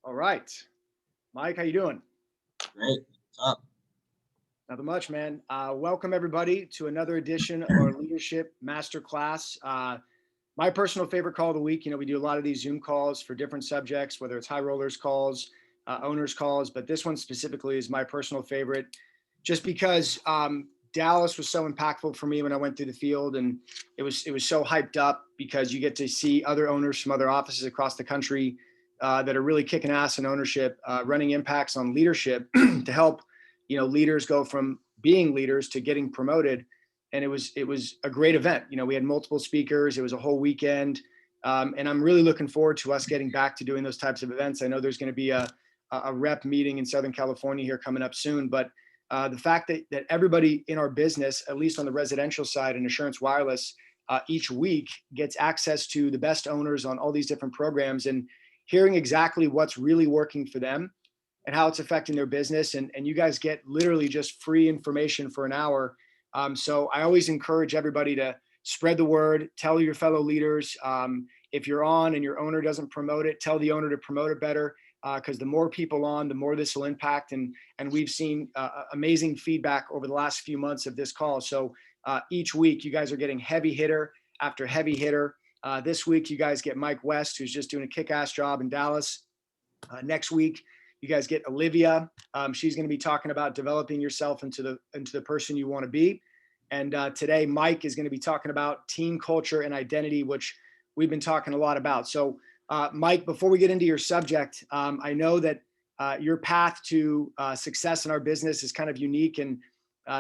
All right. Mike, how you doing? Great. What's up? Nothing much, man. Welcome everybody to another edition of our Leadership Masterclass. My personal favorite call of the week. You know, we do a lot of these Zoom calls for different subjects, whether it's high rollers calls, owners calls, but this one specifically is my personal favorite, just because Dallas was so impactful for me when I went through the field, and it was so hyped up because you get to see other owners from other offices across the country that are really kicking ass in ownership, running impacts on leadership to help, you know, leaders go from being leaders to getting promoted. And it was a great event. You know, we had multiple speakers. It was a whole weekend. And I'm really looking forward to us getting back to doing those types of events. I know there's going to be a rep meeting in Southern California here coming up soon, but the fact that everybody in our business, at least on the residential side in Assurance Wireless, each week gets access to the best owners on all these different programs and hearing exactly what's really working for them and how it's affecting their business. And you guys get literally just free information for an hour. So I always encourage everybody to spread the word, tell your fellow leaders. If you're on and your owner doesn't promote it, tell the owner to promote it better, because the more people on, the more this will impact. And we've seen amazing feedback over the last few months of this call. So each week you guys are getting heavy hitter after heavy hitter. This week you guys get Mike West, who's just doing a kick-ass job in Dallas. Next week you guys get Olivia. She's going to be talking about developing yourself into the person you want to be. And today Mike is going to be talking about team culture and identity, which we've been talking a lot about. So Mike, before we get into your subject, I know that your path to success in our business is kind of unique. And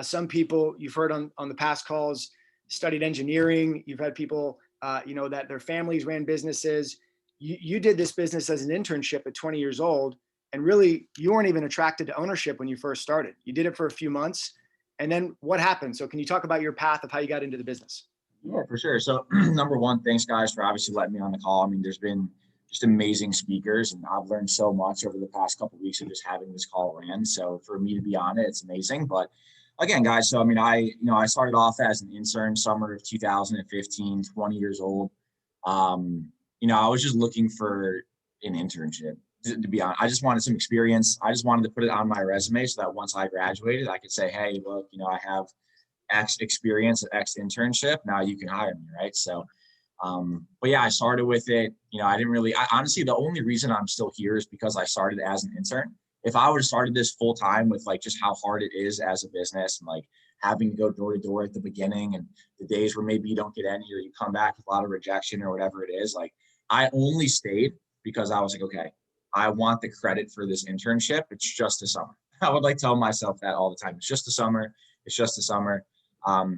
some people you've heard on the past calls studied engineering. You've had people, that their families ran businesses. You did this business as an internship at 20 years old. And really, you weren't even attracted to ownership when you first started. You did it for a few months. And then what happened? So can you talk about your path of how you got into the business? Yeah, for sure. So number one, thanks guys for obviously letting me on the call. I mean, there's been just amazing speakers and I've learned so much over the past couple of weeks of just having this call ran. So for me to be on it, it's amazing. But again, guys, so I mean, I started off as an intern summer of 2015, 20 years old. I was just looking for an internship. To be honest, I just wanted some experience. I just wanted to put it on my resume so that once I graduated, I could say, hey, look, I have X experience at X internship. Now you can hire me, right? So, but yeah, I started with it. Honestly, the only reason I'm still here is because I started as an intern. If I would have started this full time with like just how hard it is as a business and like having to go door to door at the beginning and the days where maybe you don't get any or you come back with a lot of rejection or whatever it is, like I only stayed because I was like, okay, I want the credit for this internship. It's just a summer. I would like tell myself that all the time. It's just a summer. It's just a summer.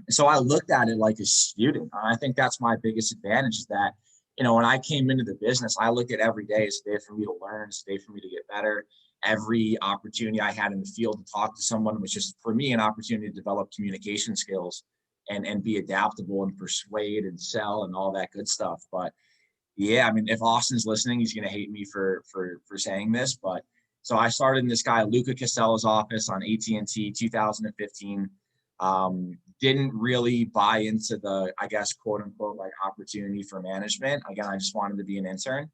So I looked at it like a student. I think that's my biggest advantage is that, when I came into the business, I looked at every day as a day for me to learn, as a day for me to get better. Every opportunity I had in the field to talk to someone was just for me an opportunity to develop communication skills and be adaptable and persuade and sell and all that good stuff. But yeah, I mean, if Austin's listening, he's going to hate me for saying this, but so I started in this guy, Luca Costello's office on AT&T 2015. Didn't really buy into the, I guess, quote unquote, like opportunity for management. Again, I just wanted to be an intern.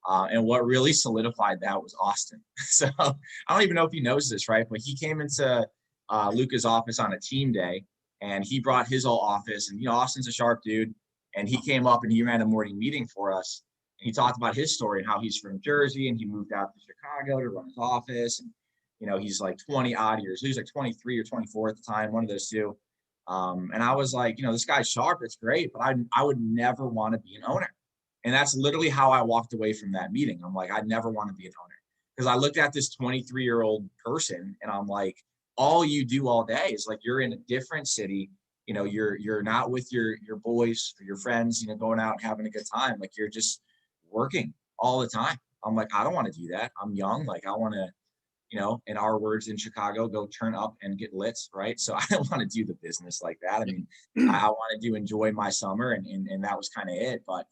And what really solidified that was Austin. So I don't even know if he knows this, right? But he came into Luca's office on a team day and he brought his whole office and, Austin's a sharp dude. And he came up and he ran a morning meeting for us. And he talked about his story and how he's from Jersey and he moved out to Chicago to run his office. And, he's like 20 odd years. He was like 23 or 24 at the time, one of those two. And I was like, this guy's sharp. It's great, but I would never want to be an owner. And that's literally how I walked away from that meeting. I'm like, I never want to be an owner because I looked at this 23-year-old person and I'm like, all you do all day is like, you're in a different city. You're not with your boys or your friends, going out and having a good time. Like you're just working all the time. I'm like, I don't want to do that. I'm young. Like I want to, in our words in Chicago, go turn up and get lit. Right. So I don't want to do the business like that. I mean, I wanted to enjoy my summer and that was kind of it. But,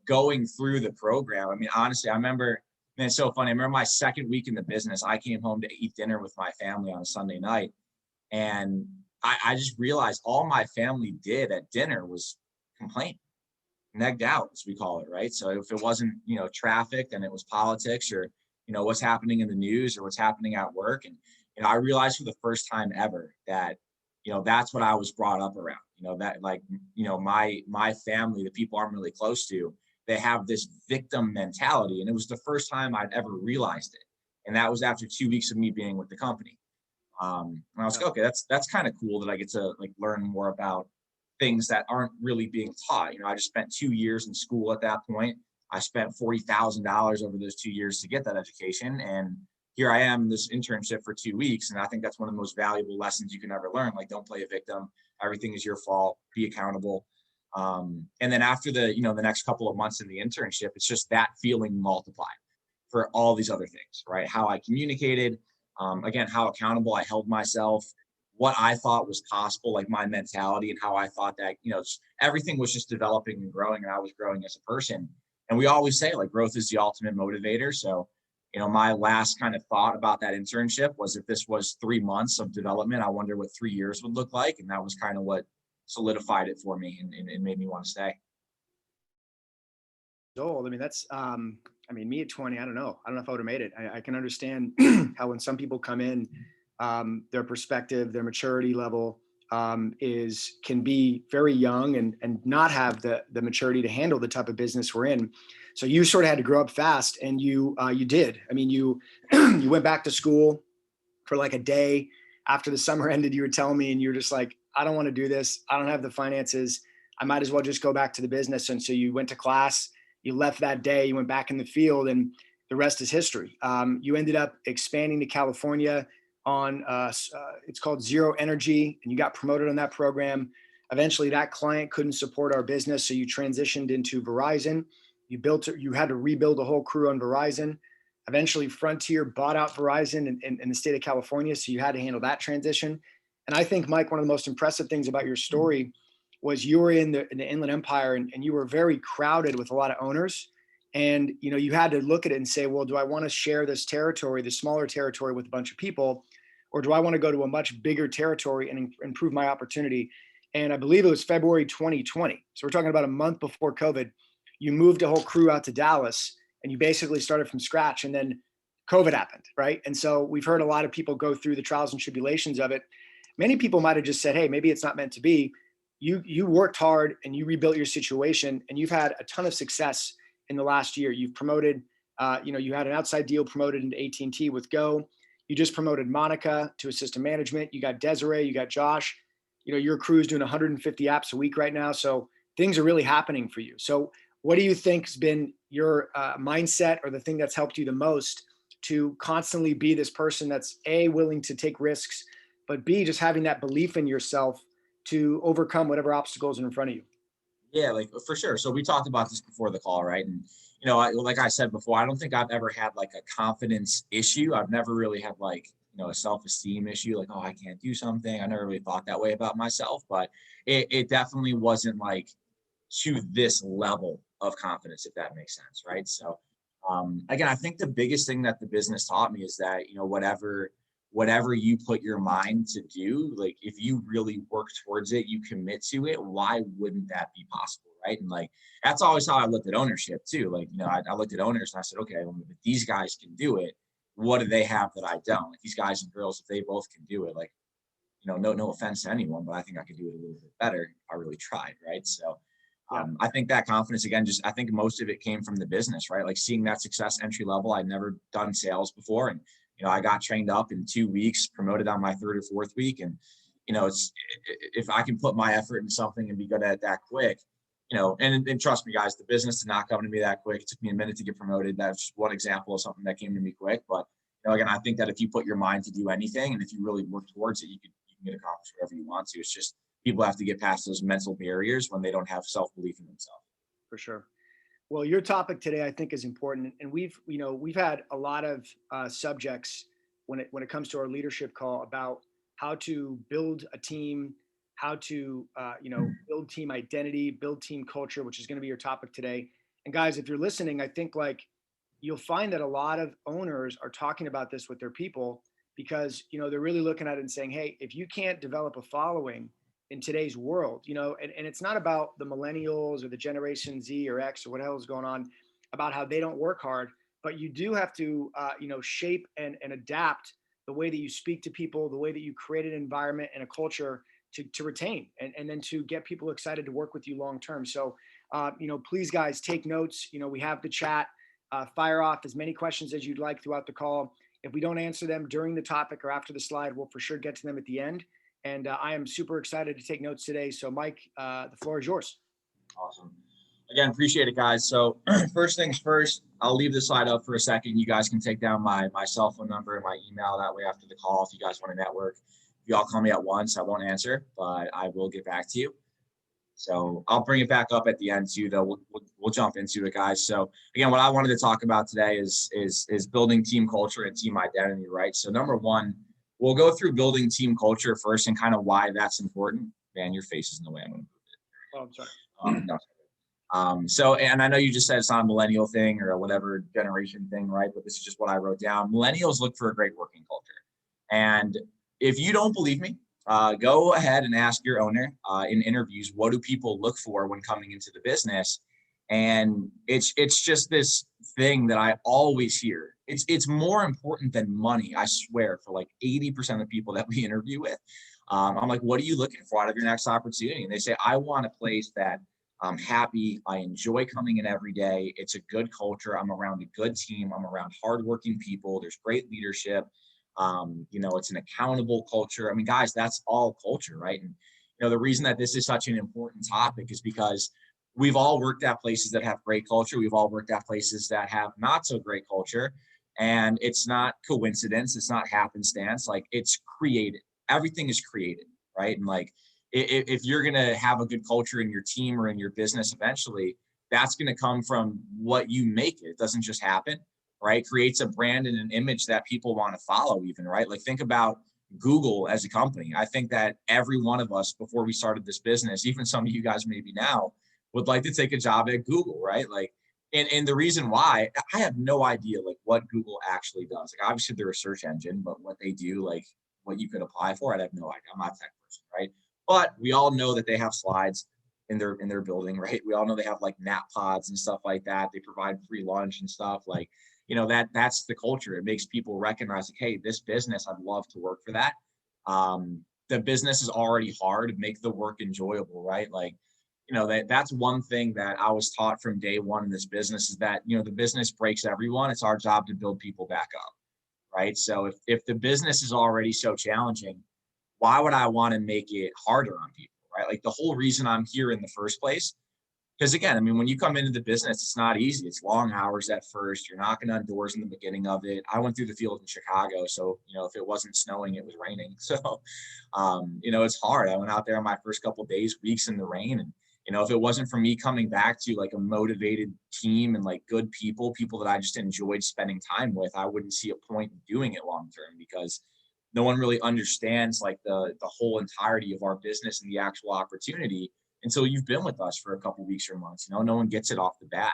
going through the program, I mean, honestly, I remember, man, it's so funny. I remember my second week in the business, I came home to eat dinner with my family on a Sunday night. And I just realized all my family did at dinner was complain, negged out, as we call it, right? So if it wasn't, traffic, then it was politics or, what's happening in the news or what's happening at work. And, I realized for the first time ever that, that's what I was brought up around, that like, my family, the people I'm really close to, they have this victim mentality. And it was the first time I'd ever realized it. And that was after 2 weeks of me being with the company. And I was like, okay, that's kind of cool that I get to like learn more about things that aren't really being taught. I just spent 2 years in school at that point. I spent $40,000 over those 2 years to get that education. And here I am in this internship for 2 weeks. And I think that's one of the most valuable lessons you can ever learn. Like, don't play a victim. Everything is your fault. Be accountable. And then after the next couple of months in the internship, it's just that feeling multiplied for all these other things, right? How I communicated, again, how accountable I held myself, what I thought was possible, like my mentality and how I thought that, everything was just developing and growing and I was growing as a person. And we always say like growth is the ultimate motivator. So, my last kind of thought about that internship was if this was 3 months of development, I wonder what 3 years would look like. And that was kind of what solidified it for me and made me want to stay. Old. I mean, that's, I mean, me at 20, I don't know. I don't know if I would have made it. I can understand how when some people come in, their perspective, their maturity level can be very young and not have the maturity to handle the type of business we're in. So you sort of had to grow up fast, and you did. I mean, you you went back to school for like a day after the summer ended. You were telling me, and you were just like, I don't want to do this. I don't have the finances. I might as well just go back to the business. And so you went to class. You left that day, you went back in the field, and the rest is history. You ended up expanding to California on, it's called Zero Energy, and you got promoted on that program. Eventually that client couldn't support our business, so you transitioned into Verizon. You had to rebuild a whole crew on Verizon. Eventually Frontier bought out Verizon in the state of California, so you had to handle that transition. And I think, Mike, one of the most impressive things about your story was you were in the Inland Empire, and you were very crowded with a lot of owners. And, you had to look at it and say, well, do I want to share this territory, the smaller territory, with a bunch of people, or do I want to go to a much bigger territory and improve my opportunity? And I believe it was February 2020. So we're talking about a month before COVID. You moved a whole crew out to Dallas, and you basically started from scratch. And then COVID happened, right? And so we've heard a lot of people go through the trials and tribulations of it. Many people might have just said, hey, maybe it's not meant to be. You worked hard and you rebuilt your situation, and you've had a ton of success in the last year. You've promoted, you had an outside deal promoted into AT&T with Go. You just promoted Monica to assistant management. You got Desiree, you got Josh. Your crew's doing 150 apps a week right now. So things are really happening for you. So what do you think has been your mindset, or the thing that's helped you the most to constantly be this person that's A, willing to take risks, but B, just having that belief in yourself to overcome whatever obstacles are in front of you? Yeah, like for sure. So we talked about this before the call, right? And like I said before, I don't think I've ever had like a confidence issue. I've never really had like a self-esteem issue, like, oh, I can't do something. I never really thought that way about myself, but it definitely wasn't like to this level of confidence, if that makes sense, right? So again, I think the biggest thing that the business taught me is that whatever you put your mind to do, like if you really work towards it, you commit to it, why wouldn't that be possible, right? And like that's always how I looked at ownership too. Like, I looked at owners and I said, okay, well, if these guys can do it, what do they have that I don't? Like these guys and girls, if they both can do it, like, no offense to anyone, but I think I could do it a little bit better if I really tried, right? So I think that confidence, again, I think most of it came from the business, right? Like seeing that success entry level. I'd never done sales before, and I got trained up in 2 weeks, promoted on my third or fourth week. And, if I can put my effort into something and be good at it that quick, and trust me, guys, the business did not come to me that quick. It took me a minute to get promoted. That's just one example of something that came to me quick. But, again, I think that if you put your mind to do anything, and if you really work towards it, you can get accomplished whatever you want to. It's just people have to get past those mental barriers when they don't have self-belief in themselves. For sure. Well, your topic today, I think, is important, and we've had a lot of subjects when it comes to our leadership call about how to build a team, how to build team identity, build team culture, which is going to be your topic today. And guys, if you're listening, I think like you'll find that a lot of owners are talking about this with their people, because they're really looking at it and saying, hey, if you can't develop a following in today's world, and it's not about the millennials or the Generation Z or X or what hell is going on about how they don't work hard, but you do have to, shape and adapt the way that you speak to people, the way that you create an environment and a culture to retain and then to get people excited to work with you long term. So, please, guys, take notes. We have the chat. Fire off as many questions as you'd like throughout the call. If we don't answer them during the topic or after the slide, we'll for sure get to them at the end. And I am super excited to take notes today. So, Mike, the floor is yours. Awesome. Again, appreciate it, guys. So first things first, I'll leave the slide up for a second. You guys can take down my cell phone number and my email. That way after the call, if you guys want to network, if you all call me at once, I won't answer, but I will get back to you. So I'll bring it back up at the end too, though. We'll jump into it, guys. So again, what I wanted to talk about today is building team culture and team identity, right? So number one, we'll go through building team culture first and kind of why that's important. Man, your face is in the way. I'm going to move it. Oh, I'm sorry. No. So, and I know you just said it's not a millennial thing or whatever generation thing, right? But this is just what I wrote down. Millennials look for a great working culture. And if you don't believe me, go ahead and ask your owner in interviews, what do people look for when coming into the business? And it's just this thing that I always hear. It's more important than money, I swear, for like 80% of people that we interview with. I'm like, what are you looking for out of your next opportunity? And they say, I want a place that I'm happy. I enjoy coming in every day. It's a good culture. I'm around a good team. I'm around hardworking people. There's great leadership. It's an accountable culture. I mean, guys, that's all culture, right? And the reason that this is such an important topic is because we've all worked at places that have great culture. We've all worked at places that have not so great culture. And it's not coincidence. It's not happenstance. Like, it's created. Everything is created, right? And like, if you're going to have a good culture in your team or in your business eventually, that's going to come from what you make it. It doesn't just happen, right? Creates a brand and an image that people want to follow even, right? Like, think about Google as a company. I think that every one of us before we started this business, even some of you guys maybe now, would like to take a job at Google, right? Like, and the reason why, I have no idea like what Google actually does. Like, obviously they're a search engine, but what they do, like what you could apply for, I have no idea. I'm not a tech person, right? But we all know that they have slides in their building, right? We all know they have like nap pods and stuff like that. They provide free lunch and stuff. Like, that's the culture. It makes people recognize, like, hey, this business, I'd love to work for that. The business is already hard. Make the work enjoyable, right? Like, that's one thing that I was taught from day one in this business is that, the business breaks everyone. It's our job to build people back up, right? So if the business is already so challenging, why would I want to make it harder on people, right? Like, the whole reason I'm here in the first place, because again, I mean, when you come into the business, it's not easy. It's long hours at first. You're knocking on doors in the beginning of it. I went through the field in Chicago. So, if it wasn't snowing, it was raining. So, it's hard. I went out there on my first couple of days, weeks in the rain. And, if it wasn't for me coming back to like a motivated team and like good people that I just enjoyed spending time with, I wouldn't see a point in doing it long term, because no one really understands like the whole entirety of our business and the actual opportunity until you've been with us for a couple of weeks or months. No one gets it off the bat.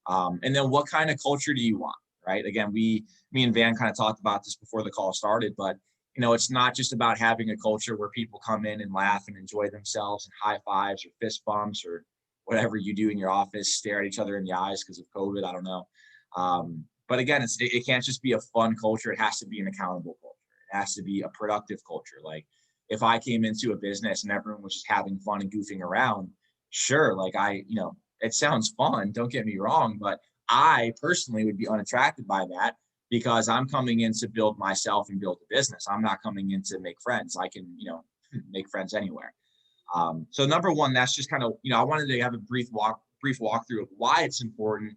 And then what kind of culture do you want, right? Again, me and Van kind of talked about this before the call started, but it's not just about having a culture where people come in and laugh and enjoy themselves and high fives or fist bumps or whatever you do in your office, stare at each other in the eyes because of COVID. I don't know. But again, it can't just be a fun culture. It has to be an accountable culture. It has to be a productive culture. Like, if I came into a business and everyone was just having fun and goofing around, sure, like it sounds fun, don't get me wrong, but I personally would be unattracted by that because I'm coming in to build myself and build a business. I'm not coming in to make friends. I can, make friends anywhere. So number one, that's just kind of, I wanted to have a brief walkthrough of why it's important,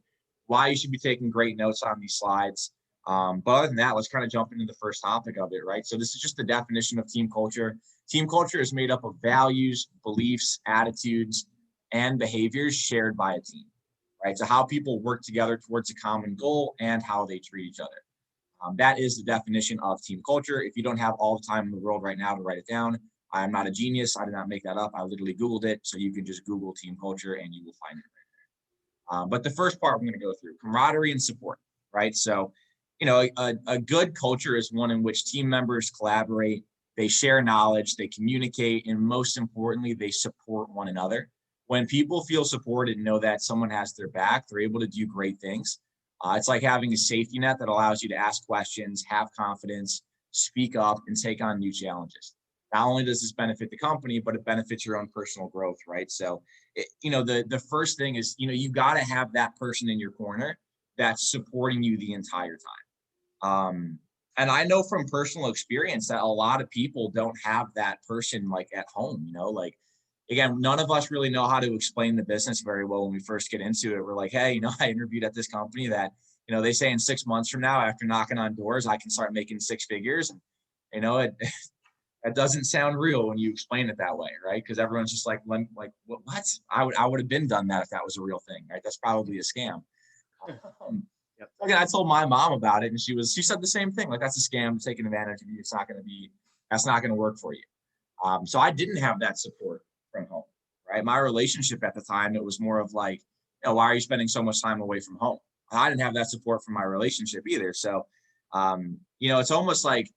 why you should be taking great notes on these slides. But other than that, let's kind of jump into the first topic of it, right? So this is just the definition of team culture. Team culture is made up of values, beliefs, attitudes, and behaviors shared by a team, right? So how people work together towards a common goal and how they treat each other. That is the definition of team culture. If you don't have all the time in the world right now to write it down, I am not a genius. I did not make that up. I literally Googled it. So you can just Google team culture and you will find it right there. But the first part we're going to go through, camaraderie and support, right? So, a good culture is one in which team members collaborate, they share knowledge, they communicate, and most importantly, they support one another. When people feel supported and know that someone has their back, they're able to do great things. It's like having a safety net that allows you to ask questions, have confidence, speak up, and take on new challenges. Not only does this benefit the company, but it benefits your own personal growth, right? So, the first thing is, you got to have that person in your corner that's supporting you the entire time. And I know from personal experience that a lot of people don't have that person like at home, like, again, none of us really know how to explain the business very well when we first get into it. We're like, hey, I interviewed at this company that, they say in 6 months from now, after knocking on doors, I can start making six figures. And, it doesn't sound real when you explain it that way, right? Because everyone's just like, what? I would have been done that if that was a real thing, right? That's probably a scam. Again, I told my mom about it, and she said the same thing. Like, that's a scam, taking advantage of you. That's not going to work for you. So I didn't have that support from home, right? My relationship at the time, it was more of like, why are you spending so much time away from home? I didn't have that support from my relationship either. So, it's almost like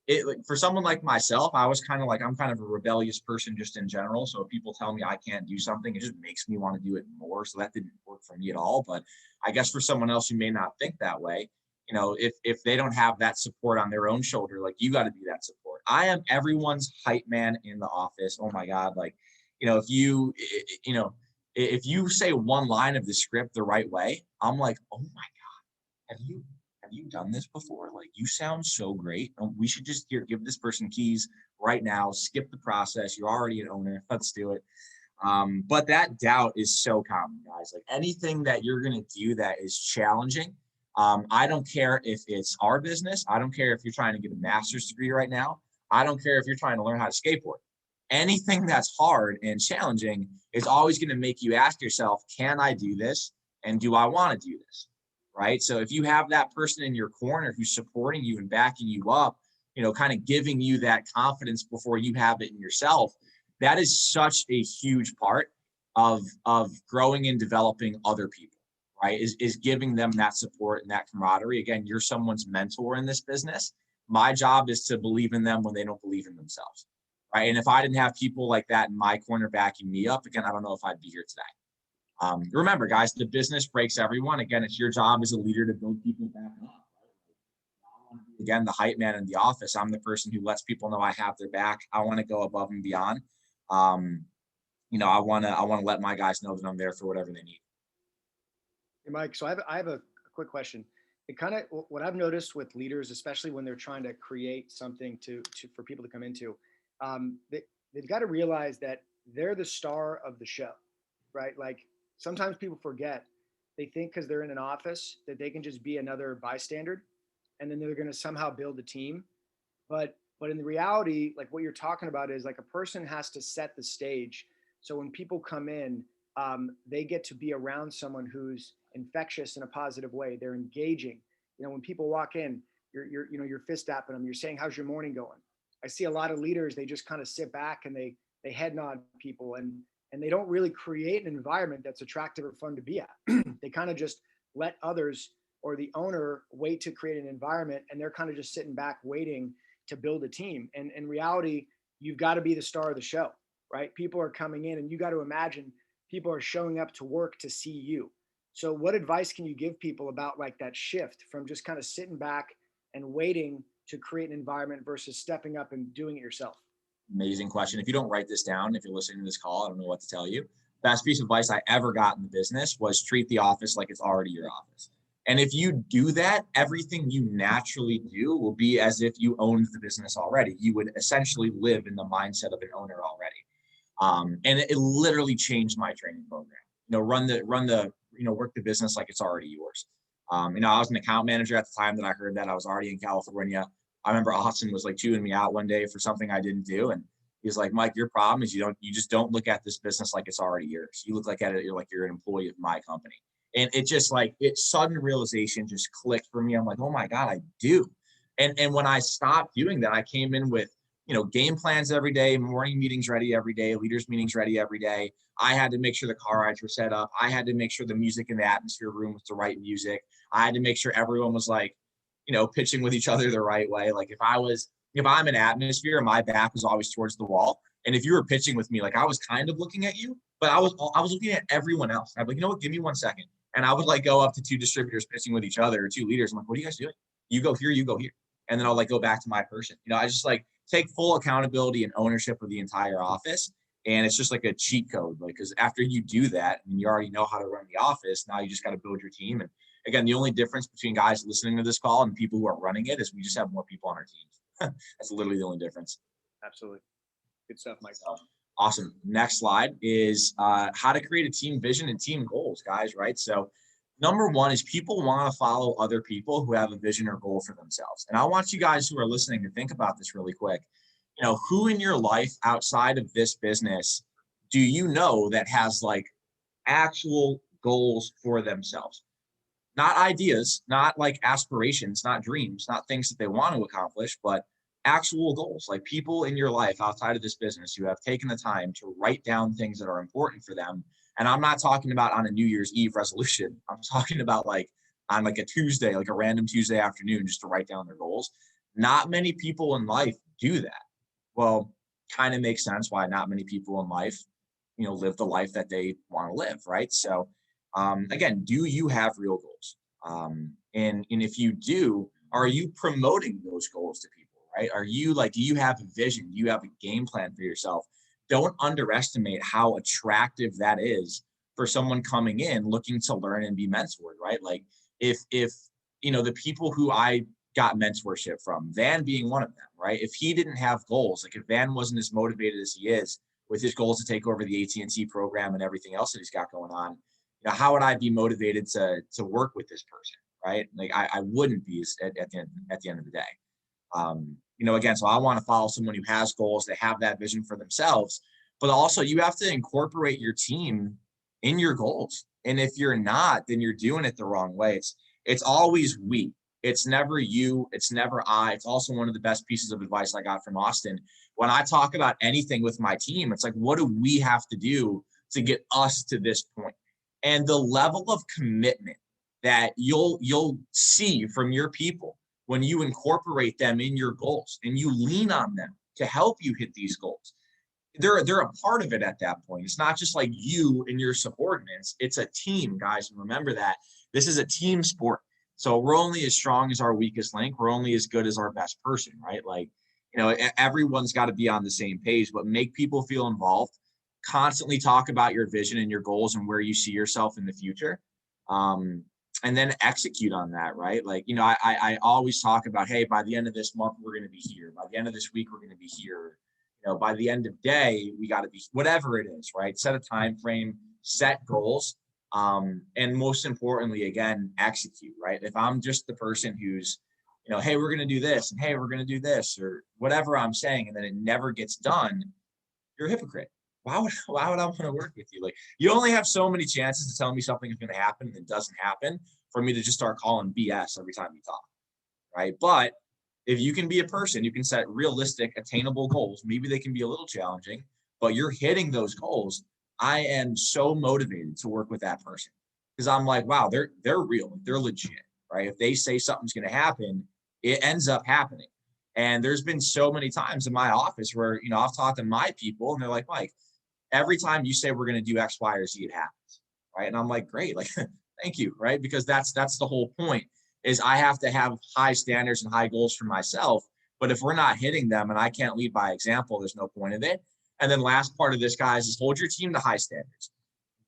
like, for someone like myself, I was kind of like, I'm kind of a rebellious person just in general. So if people tell me I can't do something, it just makes me want to do it more. So that didn't work for me at all. But I guess for someone else who may not think that way, if they don't have that support on their own shoulder, like you got to be that support. I am everyone's hype man in the office. Oh my God. Like, if if you say one line of the script the right way, I'm like, oh my God, have you done this before? Like, you sound so great. We should just give this person keys right now, skip the process. You're already an owner. Let's do it. But that doubt is so common, guys. Like anything that you're going to do that is challenging. I don't care if it's our business. I don't care if you're trying to get a master's degree right now. I don't care if you're trying to learn how to skateboard. Anything that's hard and challenging is always going to make you ask yourself, can I do this? And do I want to do this? Right. So if you have that person in your corner who's supporting you and backing you up, kind of giving you that confidence before you have it in yourself, that is such a huge part of growing and developing other people, right? Is giving them that support and that camaraderie. Again, you're someone's mentor in this business. My job is to believe in them when they don't believe in themselves, right? And if I didn't have people like that in my corner backing me up, again, I don't know if I'd be here today. Remember, guys, the business breaks everyone. Again, it's your job as a leader to build people back up. Again, the hype man in the office. I'm the person who lets people know I have their back. I want to go above and beyond. I want to let my guys know that I'm there for whatever they need. Hey, Mike, so I have a quick question. It kind of what I've noticed with leaders, especially when they're trying to create something for people to come into, they've got to realize that they're the star of the show, right? Like sometimes people forget. They think because they're in an office that they can just be another bystander, and then they're going to somehow build a team. But in the reality, like what you're talking about is like a person has to set the stage. So when people come in, they get to be around someone who's infectious in a positive way. They're engaging. When people walk in, you're fist tapping them. You're saying, "How's your morning going?" I see a lot of leaders. They just kind of sit back and they head nod people and they don't really create an environment that's attractive or fun to be at. They kind of just let others or the owner wait to create an environment, and they're kind of just sitting back waiting to build a team. And in reality, you've got to be the star of the show, right? People are coming in, and you got to imagine people are showing up to work to see you. So what advice can you give people about like that shift from just kind of sitting back and waiting to create an environment versus stepping up and doing it yourself? Amazing question. If you don't write this down, if you're listening to this call, I don't know what to tell you. Best piece of advice I ever got in the business was treat the office like it's already your office. And if you do that, everything you naturally do will be as if you owned the business already. You would essentially live in the mindset of an owner already. And it literally changed my training program. Work the business like it's already yours. I was an account manager at the time that I heard that. I was already in California. I remember Austin was like chewing me out one day for something I didn't do. And he's like, Mike, your problem is you just don't look at this business like it's already yours. You look like at it, you're like, you're an employee of my company. And it just like, it's sudden realization just clicked for me. I'm like, oh my God, I do. And when I stopped doing that, I came in with, game plans every day, morning meetings ready every day, leaders meetings ready every day. I had to make sure the car rides were set up. I had to make sure the music in the atmosphere room was the right music. I had to make sure everyone was like, pitching with each other the right way. Like if I'm in atmosphere, my back was always towards the wall. And if you were pitching with me, like I was kind of looking at you, but I was looking at everyone else. I'd be like, you know what, give me 1 second. And I would like go up to two distributors pitching with each other or two leaders. I'm like, what are you guys doing? You go here, you go here. And then I'll like go back to my person. I just like take full accountability and ownership of the entire office. And it's just like a cheat code, like, because after you do that and you already know how to run the office, now you just got to build your team. And again, the only difference between guys listening to this call and people who are running it is we just have more people on our teams. That's literally the only difference. Absolutely. Good stuff, Mike. So, awesome. Next slide is how to create a team vision and team goals, guys, right? So number one is people want to follow other people who have a vision or goal for themselves. And I want you guys who are listening to think about this really quick. Who in your life outside of this business do you know that has like actual goals for themselves? Not ideas, not like aspirations, not dreams, not things that they want to accomplish, but actual goals, like people in your life outside of this business who have taken the time to write down things that are important for them. And I'm not talking about on a New Year's Eve resolution. I'm talking about like on like a Tuesday, like a random Tuesday afternoon, just to write down their goals. Not many people in life do that. Well, kind of makes sense why not many people in life, live the life that they want to live, right? So, again, do you have real goals? And if you do, are you promoting those goals to people, right? Are you like, do you have a vision? Do you have a game plan for yourself? Don't underestimate how attractive that is for someone coming in looking to learn and be mentored, right? Like if the people who I got mentorship from, Van being one of them, right? If he didn't have goals, like if Van wasn't as motivated as he is with his goals to take over the AT&T program and everything else that he's got going on, how would I be motivated to work with this person, right? Like I wouldn't be at the end of the day. Again, so I want to follow someone who has goals, they have that vision for themselves, but also you have to incorporate your team in your goals. And if you're not, then you're doing it the wrong way. It's always we. It's never you. It's never I. It's also one of the best pieces of advice I got from Austin. When I talk about anything with my team, it's like, what do we have to do to get us to this point? And the level of commitment that you'll see from your people when you incorporate them in your goals and you lean on them to help you hit these goals. They're a part of it at that point. It's not just like you and your subordinates. It's a team, guys. And remember that this is a team sport. So we're only as strong as our weakest link. We're only as good as our best person, right? Like, everyone's got to be on the same page, but make people feel involved. Constantly talk about your vision and your goals and where you see yourself in the future. And then execute on that, right? Like, I always talk about, hey, by the end of this month, we're going to be here. By the end of this week, we're going to be here. By the end of day, we got to be whatever it is, right? Set a time frame, set goals. And most importantly, again, execute, right? If I'm just the person who's, hey, we're going to do this, and hey, we're going to do this, or whatever I'm saying, and then it never gets done, you're a hypocrite. Why would I want to work with you? Like, you only have so many chances to tell me something is going to happen and it doesn't happen for me to just start calling BS every time you talk, right? But if you can be a person, you can set realistic, attainable goals. Maybe they can be a little challenging, but you're hitting those goals. I am so motivated to work with that person because I'm like, wow, they're real, they're legit, right? If they say something's going to happen, it ends up happening. And there's been so many times in my office where, I've talked to my people and they're like, Mike, every time you say we're going to do X, Y, or Z, it happens, right? And I'm like, great, like, thank you, right? Because that's the whole point is I have to have high standards and high goals for myself. But if we're not hitting them and I can't lead by example, there's no point of it. And then last part of this, guys, is hold your team to high standards.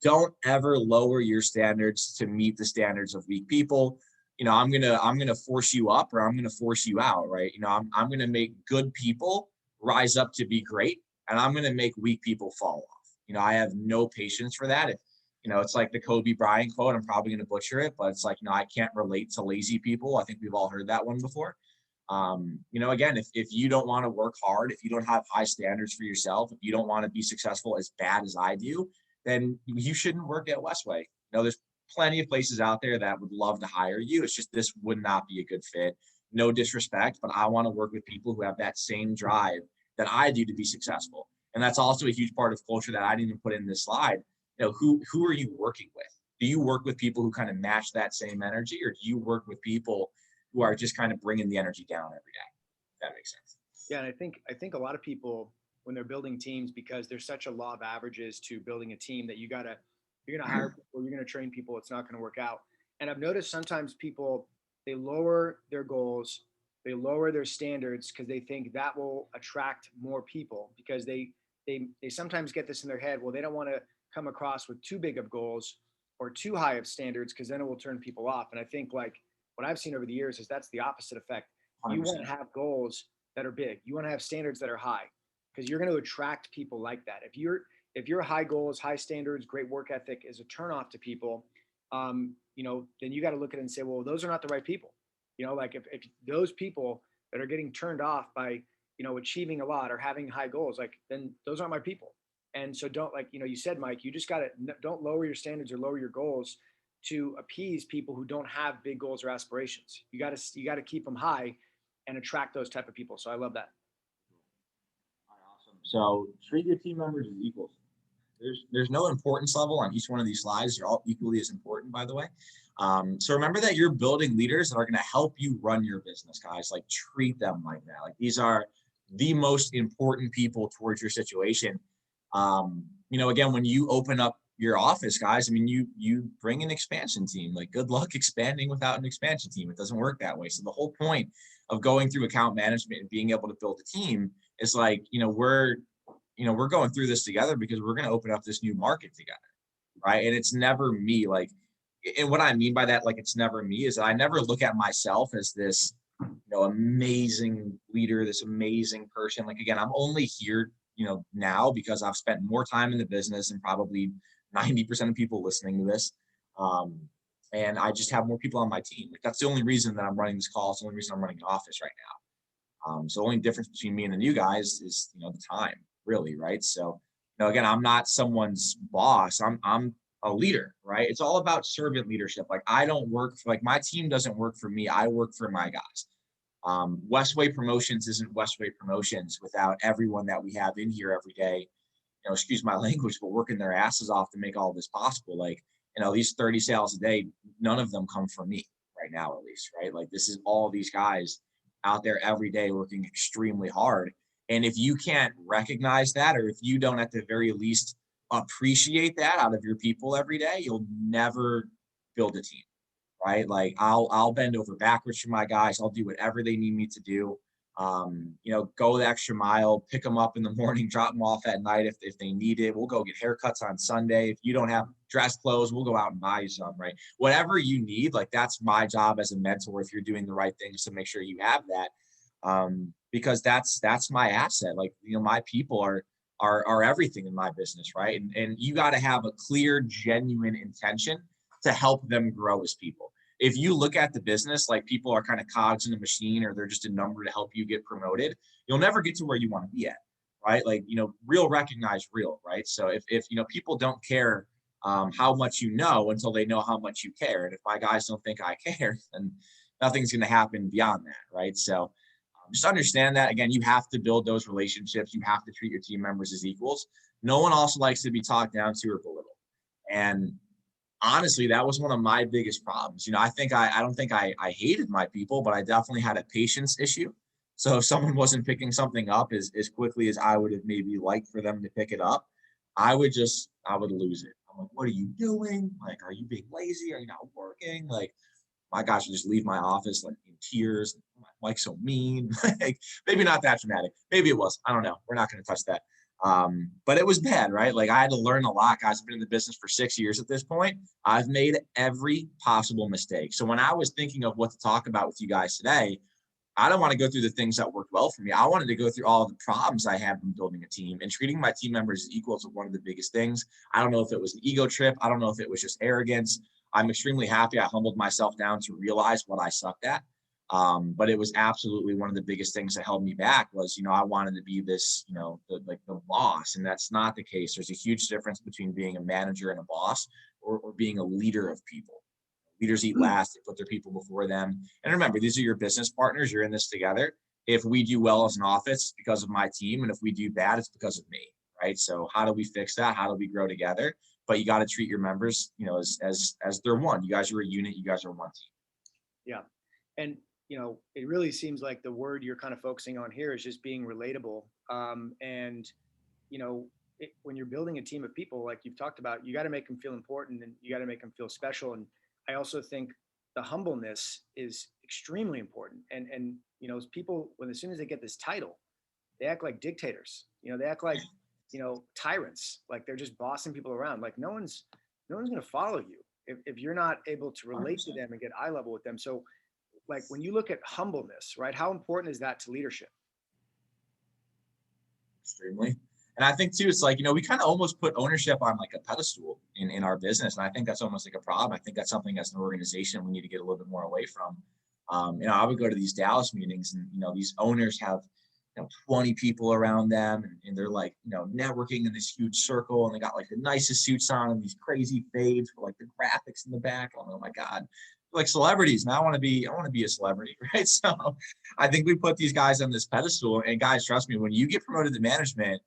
Don't ever lower your standards to meet the standards of weak people. I'm gonna force you up or I'm gonna force you out, right? I'm gonna make good people rise up to be great, and I'm gonna make weak people fall off. I have no patience for that. It's like the Kobe Bryant quote. I'm probably gonna butcher it, but it's like, I can't relate to lazy people. I think we've all heard that one before. Again, if you don't want to work hard, if you don't have high standards for yourself, if you don't want to be successful as bad as I do, then you shouldn't work at Westway. There's plenty of places out there that would love to hire you. It's just this would not be a good fit. No disrespect, but I want to work with people who have that same drive that I do to be successful. And that's also a huge part of culture that I didn't even put in this slide. Who are you working with? Do you work with people who kind of match that same energy, or do you work with people who are just kind of bringing the energy down every day? If that makes sense. Yeah, and I think a lot of people when they're building teams, because there's such a law of averages to building a team that you're gonna hire people, you're gonna train people, it's not gonna work out. And I've noticed sometimes people they lower their goals, they lower their standards because they think that will attract more people because they sometimes get this in their head. Well, they don't want to come across with too big of goals or too high of standards because then it will turn people off. And I think like what I've seen over the years is that's the opposite effect. You want to 100%. have goals that are big. You want to have standards that are high because you're going to attract people like that. If your high goals, high standards, great work ethic is a turnoff to people, then you got to look at it and say, well, those are not the right people. Like if those people that are getting turned off by achieving a lot or having high goals, like then those aren't my people. And so don't like you said, Mike, you just got to don't lower your standards or lower your goals to appease people who don't have big goals or aspirations. You got to keep them high and attract those type of people. So I love that. All right, awesome. So treat your team members as equals. there's no importance level on each one of these slides. They're all equally as important, by the way. So remember that you're building leaders that are going to help you run your business, guys. Like, treat them like that. Like, these are the most important people towards your situation. Again, when you open up your office, guys, I mean, you bring an expansion team. Like, good luck expanding without an expansion team. It doesn't work that way. So the whole point of going through account management and being able to build a team is like, we're going through this together because we're going to open up this new market together, right? And it's never me. Like, and what I mean by that, like, it's never me, is that I never look at myself as this, amazing leader, this amazing person. Like, again, I'm only here, now because I've spent more time in the business than probably 90% of people listening to this. And I just have more people on my team. Like, that's the only reason that I'm running this call. It's the only reason I'm running an office right now. So the only difference between me and the new guys is, the time, really, right? So, again, I'm not someone's boss. I'm a leader, right? It's all about servant leadership. Like, I don't work for, like, my team doesn't work for me. I work for my guys. Westway Promotions isn't Westway Promotions without everyone that we have in here every day, excuse my language, but working their asses off to make all this possible. Like, these 30 sales a day, none of them come from me right now, at least, right? Like, this is all these guys out there every day working extremely hard. And if you can't recognize that, or if you don't at the very least appreciate that out of your people every day, you'll never build a team, right? Like, I'll bend over backwards for my guys. I'll do whatever they need me to do. Go the extra mile, pick them up in the morning, drop them off at night if they need it. We'll go get haircuts on Sunday. If you don't have dress clothes, we'll go out and buy you some, right? Whatever you need, like, that's my job as a mentor, if you're doing the right things, to make sure you have that. Because that's my asset. Like, my people are everything in my business, right? And you got to have a clear, genuine intention to help them grow as people. If you look at the business like people are kind of cogs in the machine, or they're just a number to help you get promoted, you'll never get to where you want to be at, right? Like, real recognize real, right? So if people don't care how much you know until they know how much you care. And if my guys don't think I care, then nothing's going to happen beyond that, right? So just understand that, again, you have to build those relationships. You have to treat your team members as equals. No one also likes to be talked down to or belittled. And honestly, that was one of my biggest problems. I don't think I hated my people, but I definitely had a patience issue. So if someone wasn't picking something up as quickly as I would have maybe liked for them to pick it up, I would lose it. I'm like, what are you doing? Like, are you being lazy? Are you not working? Like, my gosh, would just leave my office like in tears. Like, so mean. Like, maybe not that dramatic. Maybe it was. I don't know. We're not going to touch that. But it was bad, right? Like, I had to learn a lot, guys. I've been in the business for 6 years at this point. I've made every possible mistake. So when I was thinking of what to talk about with you guys today, I don't want to go through the things that worked well for me. I wanted to go through all the problems I had when building a team, and treating my team members as equals was one of the biggest things. I don't know if it was an ego trip. I don't know if it was just arrogance. I'm extremely happy I humbled myself down to realize what I sucked at. But it was absolutely one of the biggest things that held me back was, I wanted to be this, the boss, and that's not the case. There's a huge difference between being a manager and a boss, or being a leader of people. Leaders eat last, they put their people before them. And remember, these are your business partners. You're in this together. If we do well as an office, it's because of my team. And if we do bad, it's because of me, right? So how do we fix that? How do we grow together? But you got to treat your members, as they're one. You guys are a unit. You guys are one team. Yeah. And, it really seems like the word you're kind of focusing on here is just being relatable. And, when you're building a team of people, like you've talked about, you got to make them feel important, and you got to make them feel special. And I also think the humbleness is extremely important. And people, as soon as they get this title, they act like dictators. They act like, tyrants. Like, they're just bossing people around. Like, no one's going to follow you if you're not able to relate 100%. to them and get eye level with them. So, like, when you look at humbleness, right? How important is that to leadership? Extremely. And I think too, it's like, we kind of almost put ownership on like a pedestal in our business. And I think that's almost like a problem. I think that's something as an organization we need to get a little bit more away from. I would go to these Dallas meetings, and, these owners have, 20 people around them, and they're like, networking in this huge circle, and they got like the nicest suits on and these crazy fades for like the graphics in the back. Oh my God. Like celebrities. Now I want to be a celebrity, right? So I think we put these guys on this pedestal, and guys, trust me, when you get promoted to management,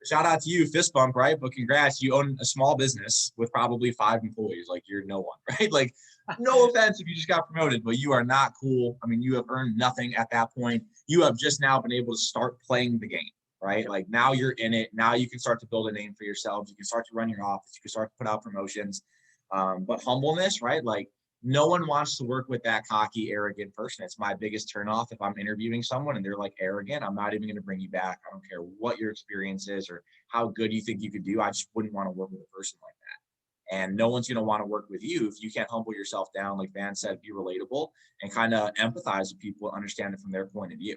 shout out to you, fist bump, right? But congrats, you own a small business with probably 5 employees. Like, you're no one, right? Like, no offense if you just got promoted, but you are not cool. I mean, you have earned nothing at that point. You have just now been able to start playing the game, right? Yep. Like, now you're in it. Now you can start to build a name for yourselves. You can start to run your office. You can start to put out promotions. But humbleness, right? Like, no one wants to work with that cocky, arrogant person. It's my biggest turnoff. If I'm interviewing someone and they're like arrogant, I'm not even going to bring you back. I don't care what your experience is or how good you think you could do. I just wouldn't want to work with a person like that. And no one's going to want to work with you if you can't humble yourself down, like Van said, be relatable and kind of empathize with people, understand it from their point of view.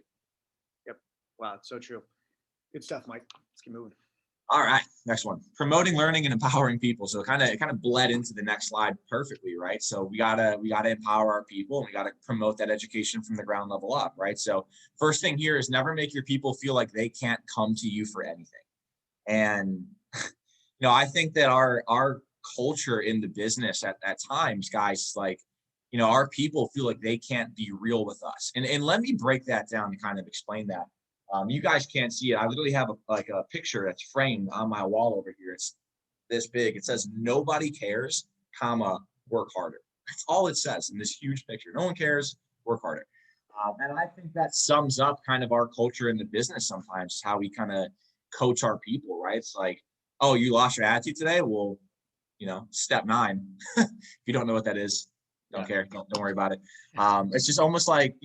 Yep. Wow, it's so true. Good stuff, Mike. Let's keep moving. All right, next one. Promoting, learning, and empowering people. So it kind of bled into the next slide perfectly, right? So we gotta empower our people, and we gotta promote that education from the ground level up, right? So first thing here is never make your people feel like they can't come to you for anything. And I think that our culture in the business at times, guys, like, our people feel like they can't be real with us. And let me break that down to kind of explain that. You guys can't see it. I literally have a picture that's framed on my wall over here. It's this big. It says, "Nobody cares, comma, work harder." That's all it says in this huge picture. No one cares, work harder. And I think that sums up kind of our culture in the business sometimes, how we kind of coach our people, right? It's like, oh, you lost your attitude today? Well, step 9. If you don't know what that is, don't care. Don't worry about it. It's just almost like,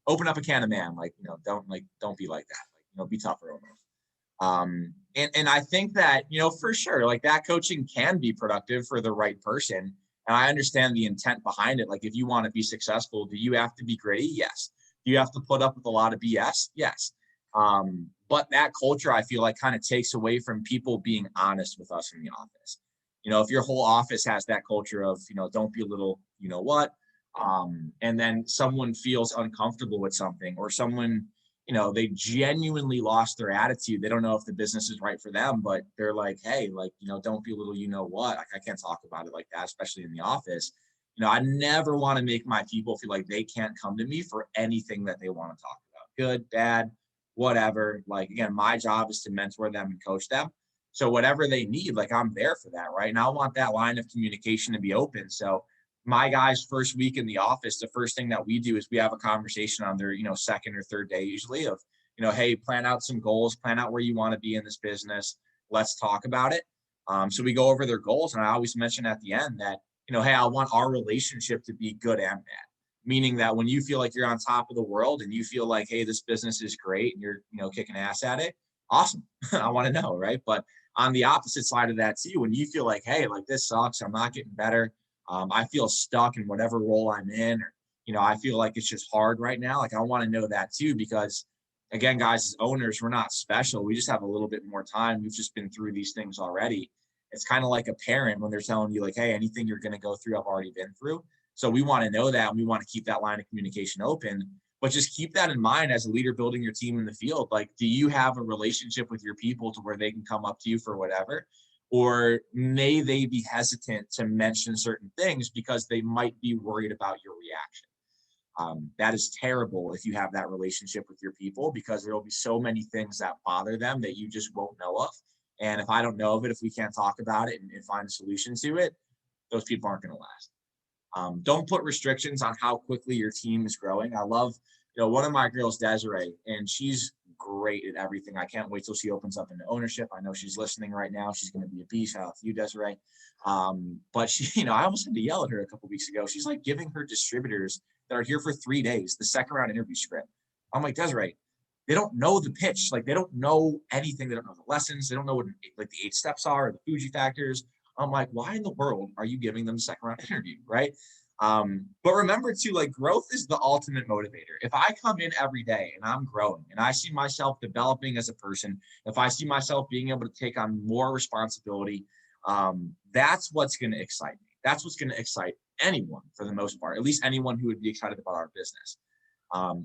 open up a can of man, like, don't be like that. Like, be tougher almost. And I think that, for sure, like, that coaching can be productive for the right person. And I understand the intent behind it. Like, if you want to be successful, do you have to be gritty? Yes. Do you have to put up with a lot of BS? Yes. But that culture, I feel like, kind of takes away from people being honest with us in the office. If your whole office has that culture of, don't be a little, what, and then someone feels uncomfortable with something, or someone, they genuinely lost their attitude. They don't know if the business is right for them, but they're like, hey, like, don't be a little, what, like, I can't talk about it like that, especially in the office. I never want to make my people feel like they can't come to me for anything that they want to talk about, good, bad, whatever. Like, again, my job is to mentor them and coach them. So whatever they need, like, I'm there for that, right? And I want that line of communication to be open. So my guys' first week in the office, the first thing that we do is we have a conversation on their, second or third day usually of, hey, plan out some goals, plan out where you want to be in this business. Let's talk about it. So we go over their goals. And I always mention at the end that, hey, I want our relationship to be good and bad. Meaning that when you feel like you're on top of the world and you feel like, hey, this business is great and you're, kicking ass at it, awesome. I want to know, right? But on the opposite side of that too, when you feel like, hey, like, this sucks, I'm not getting better, I feel stuck in whatever role I'm in, or, I feel like it's just hard right now. Like, I want to know that too, because again, guys, as owners, we're not special. We just have a little bit more time. We've just been through these things already. It's kind of like a parent when they're telling you, like, hey, anything you're going to go through, I've already been through. So we want to know that, and we want to keep that line of communication open. But just keep that in mind as a leader building your team in the field. Like, do you have a relationship with your people to where they can come up to you for whatever? Or may they be hesitant to mention certain things because they might be worried about your reaction? That is terrible if you have that relationship with your people, because there will be so many things that bother them that you just won't know of. And if I don't know of it, if we can't talk about it and find a solution to it, those people aren't going to last. Don't put restrictions on how quickly your team is growing. I love, one of my girls, Desiree, and she's great at everything. I can't wait till she opens up into ownership. I know she's listening right now. She's going to be a beast. Shout out to you, Desiree. But she, I almost had to yell at her a couple of weeks ago. She's like giving her distributors that are here for 3 days the second round interview script. I'm like, Desiree, they don't know the pitch. Like, they don't know anything. They don't know the lessons. They don't know what, like, the 8 steps are, or the Fuji factors. I'm like, why in the world are you giving them a second round interview, right? But remember too, like, growth is the ultimate motivator. If I come in every day and I'm growing and I see myself developing as a person, if I see myself being able to take on more responsibility, that's what's going to excite me. That's what's going to excite anyone for the most part, at least anyone who would be excited about our business.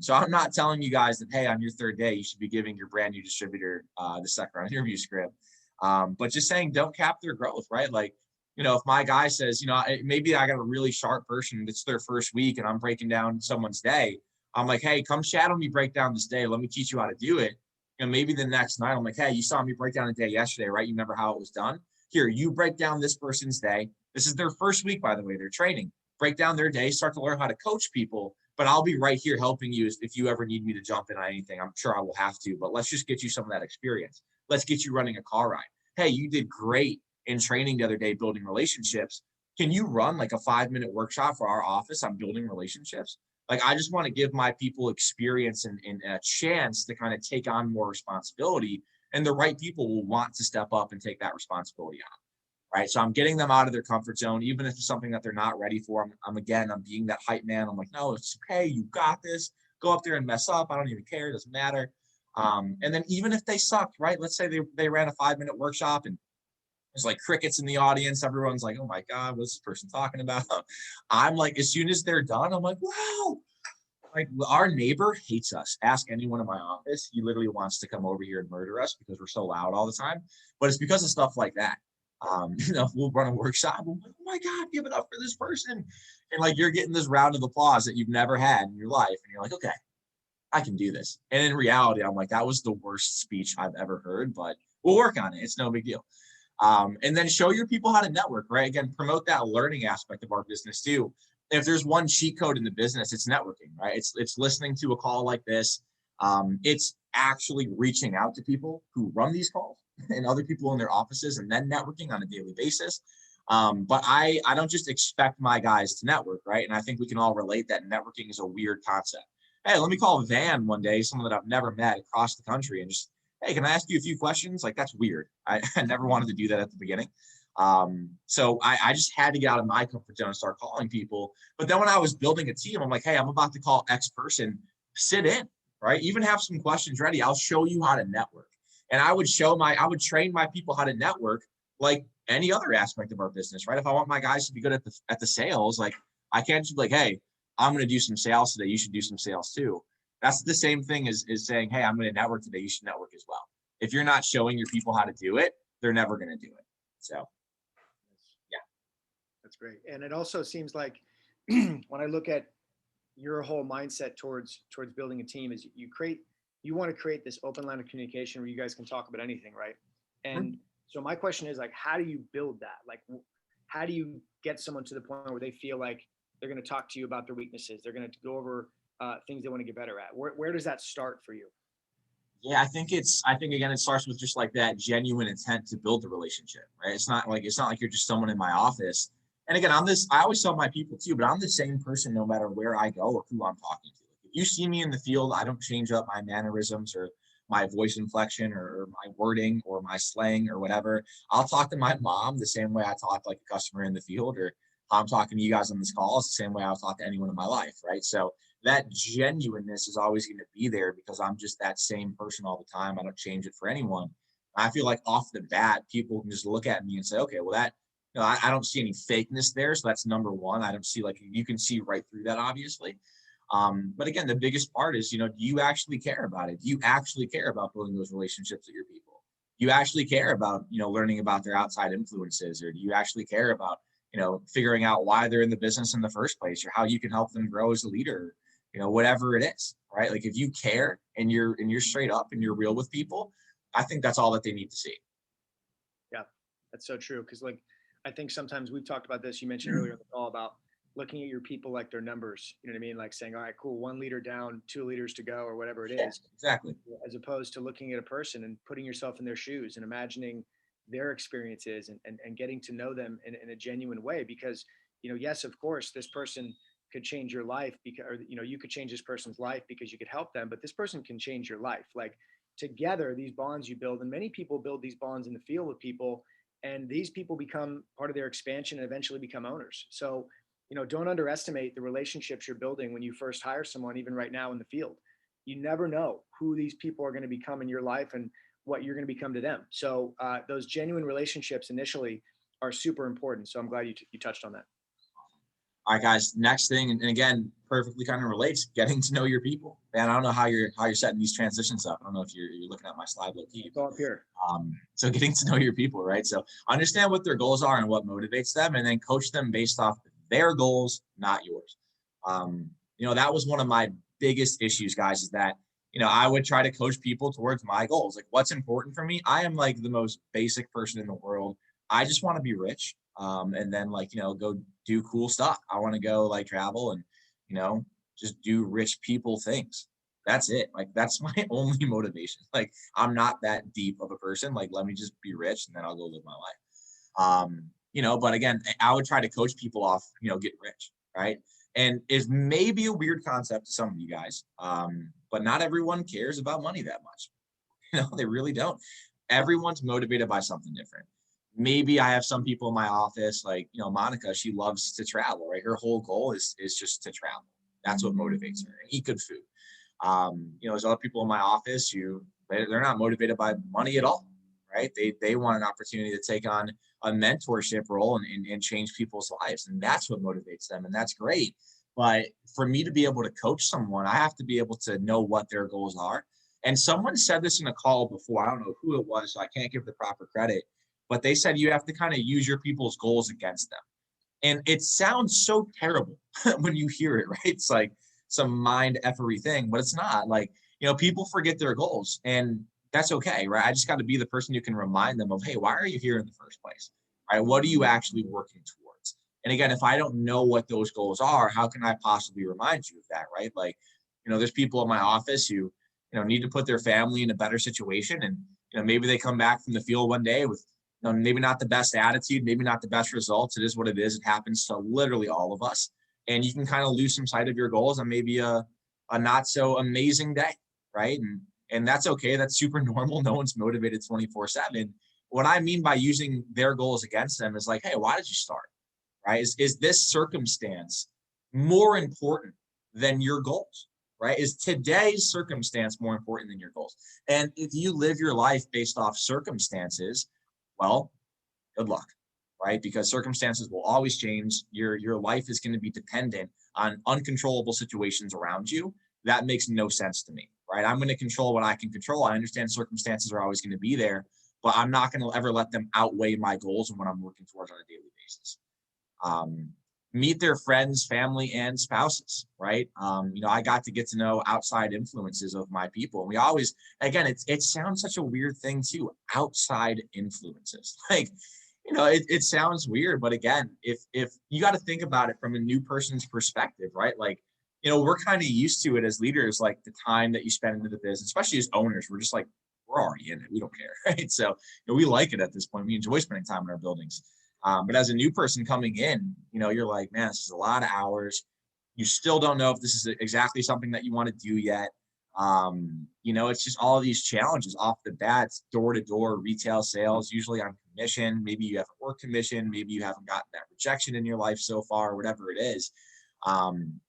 So I'm not telling you guys that, hey, on your 3rd day, you should be giving your brand new distributor the second round interview script. But just saying, don't cap their growth, right? Like, if my guy says, maybe I got a really sharp person, it's their first week and I'm breaking down someone's day. I'm like, hey, come shadow me, break down this day. Let me teach you how to do it. maybe the next night I'm like, hey, you saw me break down a day yesterday, right? You remember how it was done? Here, you break down this person's day. This is their first week, by the way, they're training. Break down their day, start to learn how to coach people. But I'll be right here helping you if you ever need me to jump in on anything. I'm sure I will have to, but let's just get you some of that experience. Let's get you running a car ride. Hey, you did great in training the other day, building relationships. Can you run like a 5-minute workshop for our office on building relationships? Like, I just want to give my people experience and a chance to kind of take on more responsibility. And the right people will want to step up and take that responsibility on. Right. So I'm getting them out of their comfort zone, even if it's something that they're not ready for. I'm being that hype man. I'm like, no, it's okay. You got this. Go up there and mess up. I don't even care. It doesn't matter. And then even if they sucked, right? Let's say they ran a 5-minute workshop and there's like crickets in the audience. Everyone's like, oh my God, what's this person talking about? I'm like, as soon as they're done, I'm like, wow. Like, our neighbor hates us. Ask anyone in my office. He literally wants to come over here and murder us because we're so loud all the time. But it's because of stuff like that. We'll run a workshop. I'm like, oh my God, give it up for this person. And like, you're getting this round of applause that you've never had in your life. And you're like, okay, I can do this. And in reality, I'm like, that was the worst speech I've ever heard, but we'll work on it. It's no big deal. And then show your people how to network, right? Again, promote that learning aspect of our business too. If there's one cheat code in the business, it's networking, right? It's listening to a call like this. It's actually reaching out to people who run these calls and other people in their offices and then networking on a daily basis. But I don't just expect my guys to network, right? And I think we can all relate that networking is a weird concept. Hey, let me call Van one day, someone that I've never met across the country, and just, hey, can I ask you a few questions? Like, that's weird. I never wanted to do that at the beginning. So I just had to get out of my comfort zone and start calling people. But then when I was building a team, I'm like, hey, I'm about to call X person, sit in, right? Even have some questions ready. I'll show you how to network. And I would train my people how to network like any other aspect of our business, right? If I want my guys to be good at the sales, like, I can't just be like, hey, I'm going to do some sales today. You should do some sales too. That's the same thing as saying, hey, I'm going to network today. You should network as well. If you're not showing your people how to do it, they're never going to do it. So, yeah. That's great. And it also seems like when I look at your whole mindset towards building a team is you want to create this open line of communication where you guys can talk about anything, right? And so my question is, like, how do you build that? Like, how do you get someone to the point where they feel like they're going to talk to you about their weaknesses? They're going to go over things they want to get better at. Where does that start for you? Yeah, I think again, it starts with just like that genuine intent to build the relationship, right? It's not like you're just someone in my office. And again, I always tell my people too, but I'm the same person no matter where I go or who I'm talking to. If you see me in the field, I don't change up my mannerisms or my voice inflection or my wording or my slang or whatever. I'll talk to my mom the same way I talk like a customer in the field, or how I'm talking to you guys on this call is the same way I'll talk to anyone in my life, right? So that genuineness is always going to be there because I'm just that same person all the time. I don't change it for anyone. I feel like off the bat, people can just look at me and say, okay, well, I don't see any fakeness there. So that's number one. I don't see, like, you can see right through that, obviously. But again, the biggest part is, do you actually care about it? Do you actually care about building those relationships with your people? Do you actually care about, learning about their outside influences? Or do you actually care about, figuring out why they're in the business in the first place or how you can help them grow as a leader? Whatever it is, right? Like, if you care and you're straight up and you're real with people, I think that's all that they need to see. Yeah, that's so true. Cause like, I think sometimes we've talked about this, you mentioned earlier in the call about looking at your people like their numbers, you know what I mean? Like saying, all right, cool, 1 leader down, 2 leaders to go, or whatever it is. Yeah, exactly. As opposed to looking at a person and putting yourself in their shoes and imagining their experiences and getting to know them in a genuine way. Because, yes, of course, this person could change your life because, or, you could change this person's life because you could help them, but this person can change your life. Like, together, these bonds you build, and many people build these bonds in the field with people, and these people become part of their expansion and eventually become owners. So, don't underestimate the relationships you're building when you first hire someone, even right now in the field. You never know who these people are going to become in your life and what you're going to become to them. So those genuine relationships initially are super important. So I'm glad you touched on that. All right, guys, next thing, and again, perfectly kind of relates, getting to know your people. Man, I don't know how you're setting these transitions up. I don't know if you're looking at my slide low key. It's all up here. So getting to know your people, right? So understand what their goals are and what motivates them, and then coach them based off their goals, not yours. That was one of my biggest issues, guys, is that, I would try to coach people towards my goals. Like, what's important for me? I am like the most basic person in the world. I just want to be rich. And then go do cool stuff. I want to go like travel and, you know, just do rich people things. That's it. Like, that's my only motivation. Like, I'm not that deep of a person. Like, let me just be rich and then I'll go live my life. But again, I would try to coach people off, getting rich. Right. And is maybe a weird concept to some of you guys. But not everyone cares about money that much. They really don't. Everyone's motivated by something different. Maybe I have some people in my office, like, Monica, she loves to travel, right? Her whole goal is just to travel. That's what motivates her, and eat good food. There's other people in my office who they're not motivated by money at all, right? They want an opportunity to take on a mentorship role and change people's lives. And that's what motivates them. And that's great. But for me to be able to coach someone, I have to be able to know what their goals are. And someone said this in a call before. I don't know who it was, so I can't give the proper credit, but they said you have to kind of use your people's goals against them. And it sounds so terrible when you hear it, right? It's like some mind effery thing, but it's not. Like, people forget their goals, and that's okay, right? I just got to be the person who can remind them of, hey, why are you here in the first place? Right? What are you actually working towards? And again, if I don't know what those goals are, how can I possibly remind you of that, right? Like, there's people in my office who, need to put their family in a better situation. And, maybe they come back from the field one day with, maybe not the best attitude, maybe not the best results. It is what it is. It happens to literally all of us. And you can kind of lose some sight of your goals on maybe a not so amazing day, right? And that's okay. That's super normal. No one's motivated 24/7. What I mean by using their goals against them is like, hey, why did you start? Right? Is this circumstance more important than your goals? Right? Is today's circumstance more important than your goals? And if you live your life based off circumstances, well, good luck, right? Because circumstances will always change. Your life is going to be dependent on uncontrollable situations around you. That makes no sense to me, right? I'm going to control what I can control. I understand circumstances are always going to be there, but I'm not going to ever let them outweigh my goals and what I'm working towards on a daily basis. Meet their friends, family, and spouses, right? I got to get to know outside influences of my people. And we always, again, it sounds such a weird thing too, outside influences. Like, it sounds weird, but again, if you got to think about it from a new person's perspective, right? Like, we're kind of used to it as leaders, like the time that you spend into the business, especially as owners, we're just like, we're already in it. We don't care, right? So we like it at this point. We enjoy spending time in our buildings. But as a new person coming in, you're like, man, this is a lot of hours. You still don't know if this is exactly something that you want to do yet. It's just all of these challenges off the bat, door-to-door retail sales, usually on commission. Maybe you haven't worked commission. Maybe you haven't gotten that rejection in your life so far, whatever it is.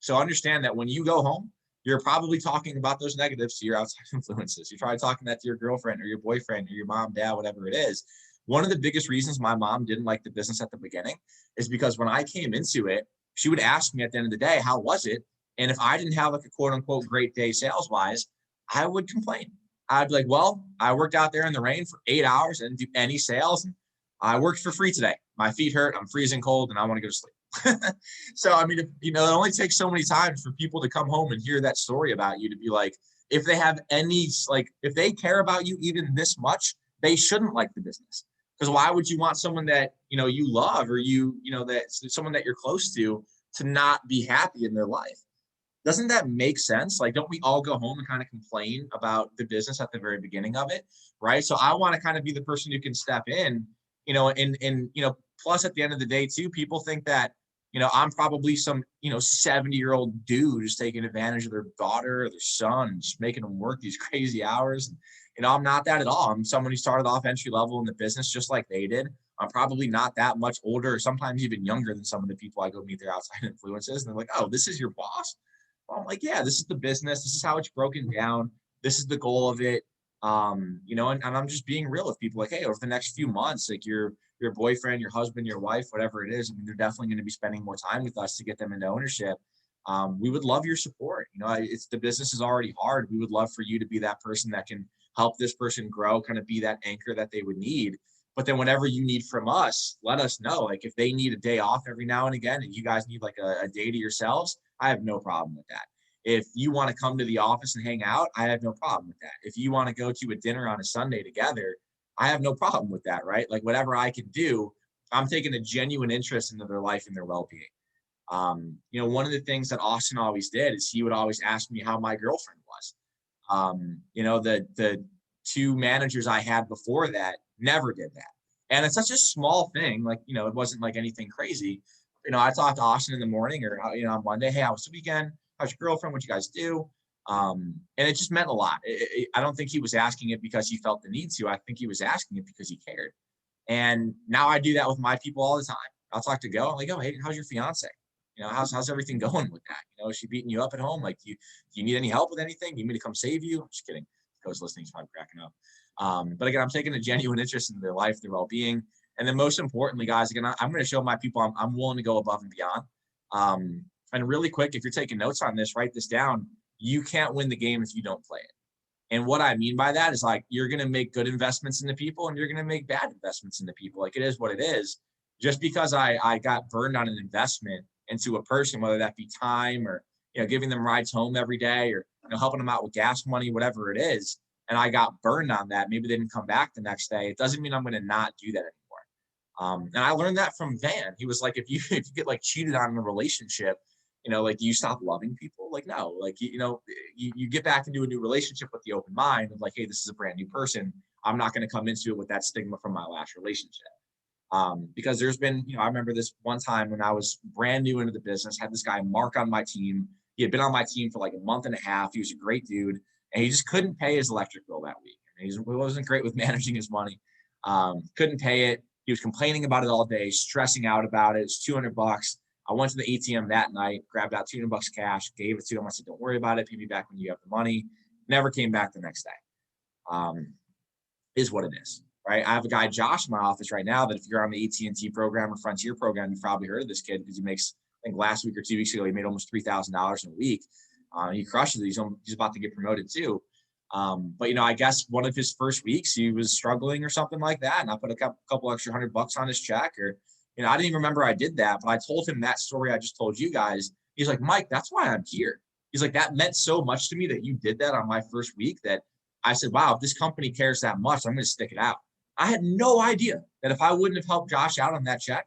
So understand that when you go home, you're probably talking about those negatives to your outside influences. You're probably talking that to your girlfriend or your boyfriend or your mom, dad, whatever it is. One of the biggest reasons my mom didn't like the business at the beginning is because when I came into it, she would ask me at the end of the day, how was it? And if I didn't have like a quote unquote great day sales wise, I would complain. I'd be like, well, I worked out there in the rain for 8 hours and didn't do any sales. And I worked for free today. My feet hurt. I'm freezing cold and I want to go to sleep. So, I mean, it only takes so many times for people to come home and hear that story about you to be like, if they have any, like, if they care about you even this much, they shouldn't like the business. Because why would you want someone that, you love or that's someone that you're close to not be happy in their life? Doesn't that make sense? Like, don't we all go home and kind of complain about the business at the very beginning of it? Right. So I want to kind of be the person who can step in, and plus at the end of the day too, people think that, I'm probably some, 70-year-old dude who's taking advantage of their daughter or their son and just making them work these crazy hours. I'm not that at all. I'm someone who started off entry level in the business just like they did. I'm probably not that much older or sometimes even younger than some of the people I go meet their outside influences. And they're like, oh, this is your boss? Well, I'm like, yeah, this is the business. This is how it's broken down. This is the goal of it. And I'm just being real with people like, hey, over the next few months, like your boyfriend, your husband, your wife, whatever it is, I mean, they're definitely going to be spending more time with us to get them into ownership. We would love your support. It's the business is already hard. We would love for you to be that person that can help this person grow, kind of be that anchor that they would need. But then whatever you need from us, let us know. Like if they need a day off every now and again and you guys need like a day to yourselves, I have no problem with that. If you want to come to the office and hang out, I have no problem with that. If you want to go to a dinner on a Sunday together, I have no problem with that, right? Like whatever I can do, I'm taking a genuine interest into their life and their well-being. One of the things that Austin always did is he would always ask me how my girlfriend was. The two managers I had before that never did that. And it's such a small thing. Like, it wasn't like anything crazy. I talked to Austin in the morning or, on Monday, hey, how was the weekend? How's your girlfriend? What'd you guys do? And it just meant a lot. I don't think he was asking it because he felt the need to. I think he was asking it because he cared. And now I do that with my people all the time. I'll talk to Go. I'm like, oh, hey, how's your fiance? How's everything going with that? Is she beating you up at home? Like, do you need any help with anything? Do you need me to come save you? I'm just kidding. Go's listening, he's probably cracking up. But again, I'm taking a genuine interest in their life, their well-being. And then most importantly, guys, again, I'm going to show my people I'm willing to go above and beyond. And really quick, if you're taking notes on this, write this down. You can't win the game if you don't play it. And what I mean by that is like, you're going to make good investments into people and you're going to make bad investments into people. Like it is what it is. Just because I got burned on an investment into a person, whether that be time or, giving them rides home every day or, helping them out with gas money, whatever it is. And I got burned on that. Maybe they didn't come back the next day. It doesn't mean I'm going to not do that anymore. And I learned that from Van. He was like, if you get like cheated on in a relationship, like, do you stop loving people? Like, no, like, you get back into a new relationship with the open mind of like, hey, this is a brand new person. I'm not going to come into it with that stigma from my last relationship. Because there's been, I remember this one time when I was brand new into the business, had this guy Mark on my team. He had been on my team for like a month and a half. He was a great dude and he just couldn't pay his electric bill that week. He wasn't great with managing his money. Couldn't pay it. He was complaining about it all day, stressing out about it. It's $200. I went to the ATM that night, grabbed out $200 cash, gave it to him. I said, don't worry about it. Pay me back when you have the money. Never came back the next day. Is what it is, right? I have a guy, Josh, in my office right now that if you're on the AT&T program or Frontier program, you've probably heard of this kid because he makes, I think last week or 2 weeks ago, he made almost $3,000 in a week. He crushes it. He's about to get promoted too. But, I guess one of his first weeks, he was struggling or something like that. And I put a couple extra $100 on his check or, I didn't even remember I did that, but I told him that story I just told you guys. He's like, Mike, that's why I'm here. He's like, that meant so much to me that you did that on my first week that I said, wow, if this company cares that much, I'm going to stick it out. I had no idea that if I wouldn't have helped Josh out on that check,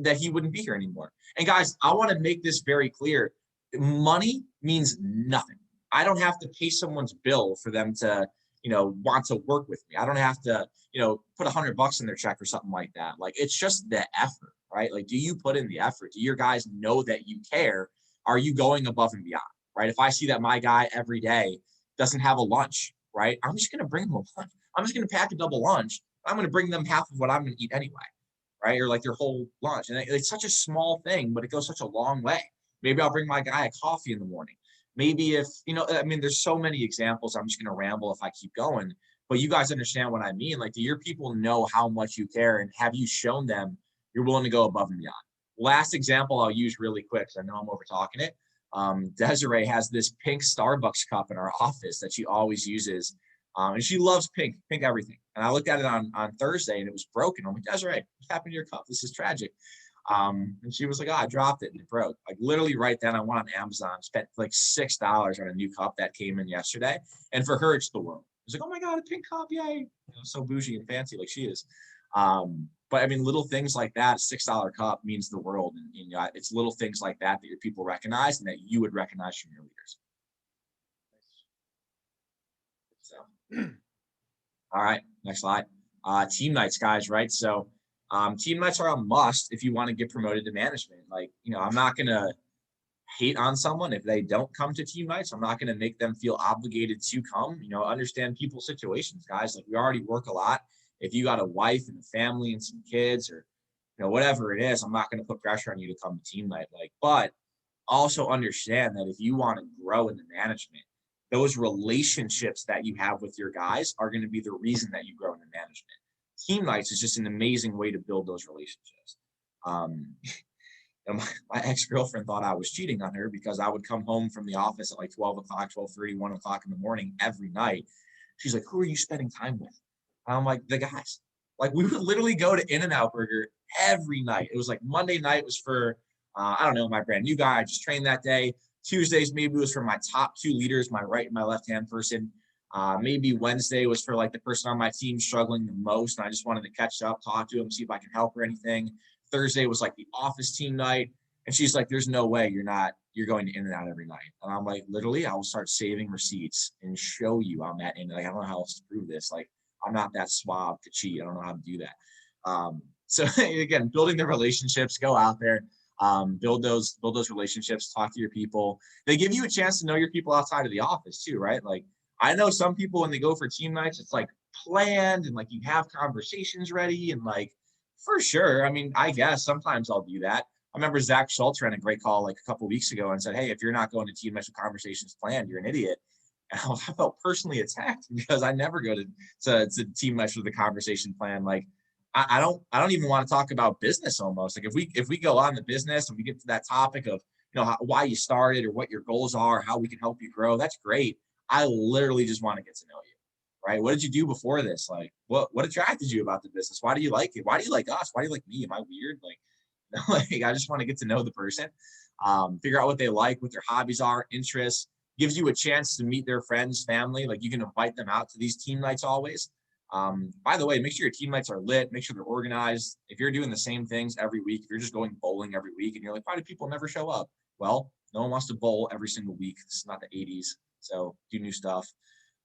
that he wouldn't be here anymore. And guys, I want to make this very clear. Money means nothing. I don't have to pay someone's bill for them to, want to work with me. I don't have to, put $100 in their check or something like that. Like, it's just the effort, right? Like, do you put in the effort? Do your guys know that you care? Are you going above and beyond, right? If I see that my guy every day doesn't have a lunch, right? I'm just going to bring them a lunch. I'm just going to pack a double lunch. I'm going to bring them half of what I'm going to eat anyway, right? Or like their whole lunch. And it's such a small thing, but it goes such a long way. Maybe I'll bring my guy a coffee in the morning. Maybe if, there's so many examples. I'm just going to ramble if I keep going, but you guys understand what I mean. Like, do your people know how much you care and have you shown them you're willing to go above and beyond? Last example I'll use really quick because I know I'm over talking it. Desiree has this pink Starbucks cup in our office that she always uses. And she loves pink everything. And I looked at it on Thursday and it was broken. I'm like, Desiree, what happened to your cup? This is tragic. And she was like, oh, I dropped it and it broke. Like literally right then I went on Amazon, spent like $6 on a new cup that came in yesterday. And for her, it's the world. It's like, oh my God, a pink cup, yay. So bougie and fancy like she is. But little things like that, $6 cup means the world. And it's little things like that your people recognize and that you would recognize from your leaders. So, all right, next slide. Team nights, guys, right? So team nights are a must if you want to get promoted to management. Like, I'm not going to hate on someone if they don't come to team nights. I'm not going to make them feel obligated to come, understand people's situations, guys. Like, we already work a lot. If you got a wife and a family and some kids or, whatever it is, I'm not going to put pressure on you to come to team night. But also understand that if you want to grow into management, those relationships that you have with your guys are going to be the reason that you grow into management. Team nights is just an amazing way to build those relationships. My ex-girlfriend thought I was cheating on her because I would come home from the office at like 12 o'clock, 12:30, 1 o'clock in the morning every night. She's like, who are you spending time with? And I'm like, the guys. Like, we would literally go to In-N-Out Burger every night. It was like Monday night was for, I don't know, my brand new guy. I just trained that day. Tuesdays maybe was for my top two leaders, my right and my left hand person. Maybe Wednesday was for like the person on my team struggling the most, and I just wanted to catch up, talk to him, see if I can help or anything. Thursday was like the office team night, and she's like, "There's no way you're going to In-N-Out every night." And I'm like, literally, I will start saving receipts and show you I'm at In. Like, I don't know how else to prove this. Like, I'm not that suave to cheat. I don't know how to do that. So again, building the relationships, go out there, build those relationships, talk to your people. They give you a chance to know your people outside of the office too, right? Like, I know some people when they go for team nights, it's like planned and like you have conversations ready and like for sure. I mean, I guess sometimes I'll do that. I remember Zach Schultz ran a great call like a couple of weeks ago and said, "Hey, if you're not going to team nights with conversations planned, you're an idiot." And I felt personally attacked because I never go to team nights with the conversation plan. Like, I don't even want to talk about business almost. Like if we go on the business and we get to that topic of, why you started or what your goals are, how we can help you grow, that's great. I literally just want to get to know you, right? What did you do before this? Like, what attracted you about the business? Why do you like it? Why do you like us? Why do you like me? Am I weird? Like, I just want to get to know the person, figure out what they like, what their hobbies are, interests, gives you a chance to meet their friends, family. Like, you can invite them out to these team nights always. By the way, make sure your team nights are lit, make sure they're organized. If you're doing the same things every week, if you're just going bowling every week and you're like, why do people never show up? Well, no one wants to bowl every single week. This is not the 80s. So do new stuff.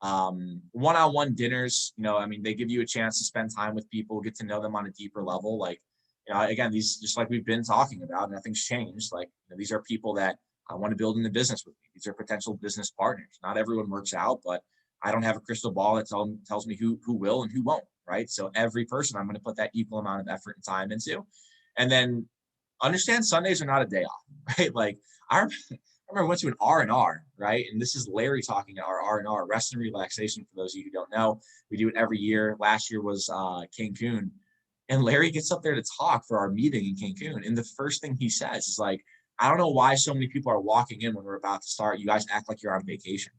One-on-one dinners, they give you a chance to spend time with people, get to know them on a deeper level. Like, again, these, just like we've been talking about, nothing's changed. Like, these are people that I want to build in the business with me. These are potential business partners. Not everyone works out, but I don't have a crystal ball that tells me who will and who won't, right? So every person I'm going to put that equal amount of effort and time into. And then understand Sundays are not a day off, right? Like, I remember I went to an R&R, right? And this is Larry talking at our R&R, rest and relaxation, for those of you who don't know. We do it every year. Last year was Cancun. And Larry gets up there to talk for our meeting in Cancun. And the first thing he says is like, "I don't know why so many people are walking in when we're about to start. You guys act like you're on vacation."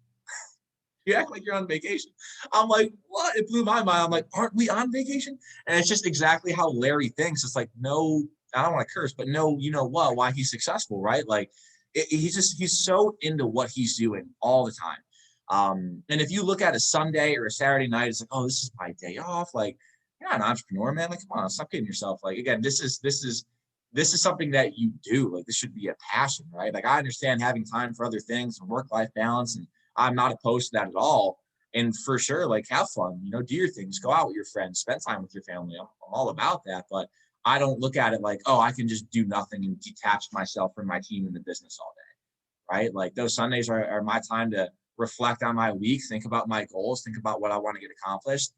You act like you're on vacation. I'm like, what? It blew my mind. I'm like, aren't we on vacation? And it's just exactly how Larry thinks. It's like, no, I don't want to curse, but no, you know what, why he's successful, right? Like, he's so into what he's doing all the time. And if you look at a Sunday or a Saturday night, it's like, oh, this is my day off. Like, you're not an entrepreneur, man. Like, come on, stop kidding yourself. Like, again, this is something that you do. Like, this should be a passion, right? Like, I understand having time for other things and work-life balance, and I'm not opposed to that at all. And for sure, like, have fun, do your things, go out with your friends, spend time with your family. I'm all about that. But I don't look at it like, oh, I can just do nothing and detach myself from my team in the business all day, right? Like, those Sundays are my time to reflect on my week, think about my goals, think about what I want to get accomplished,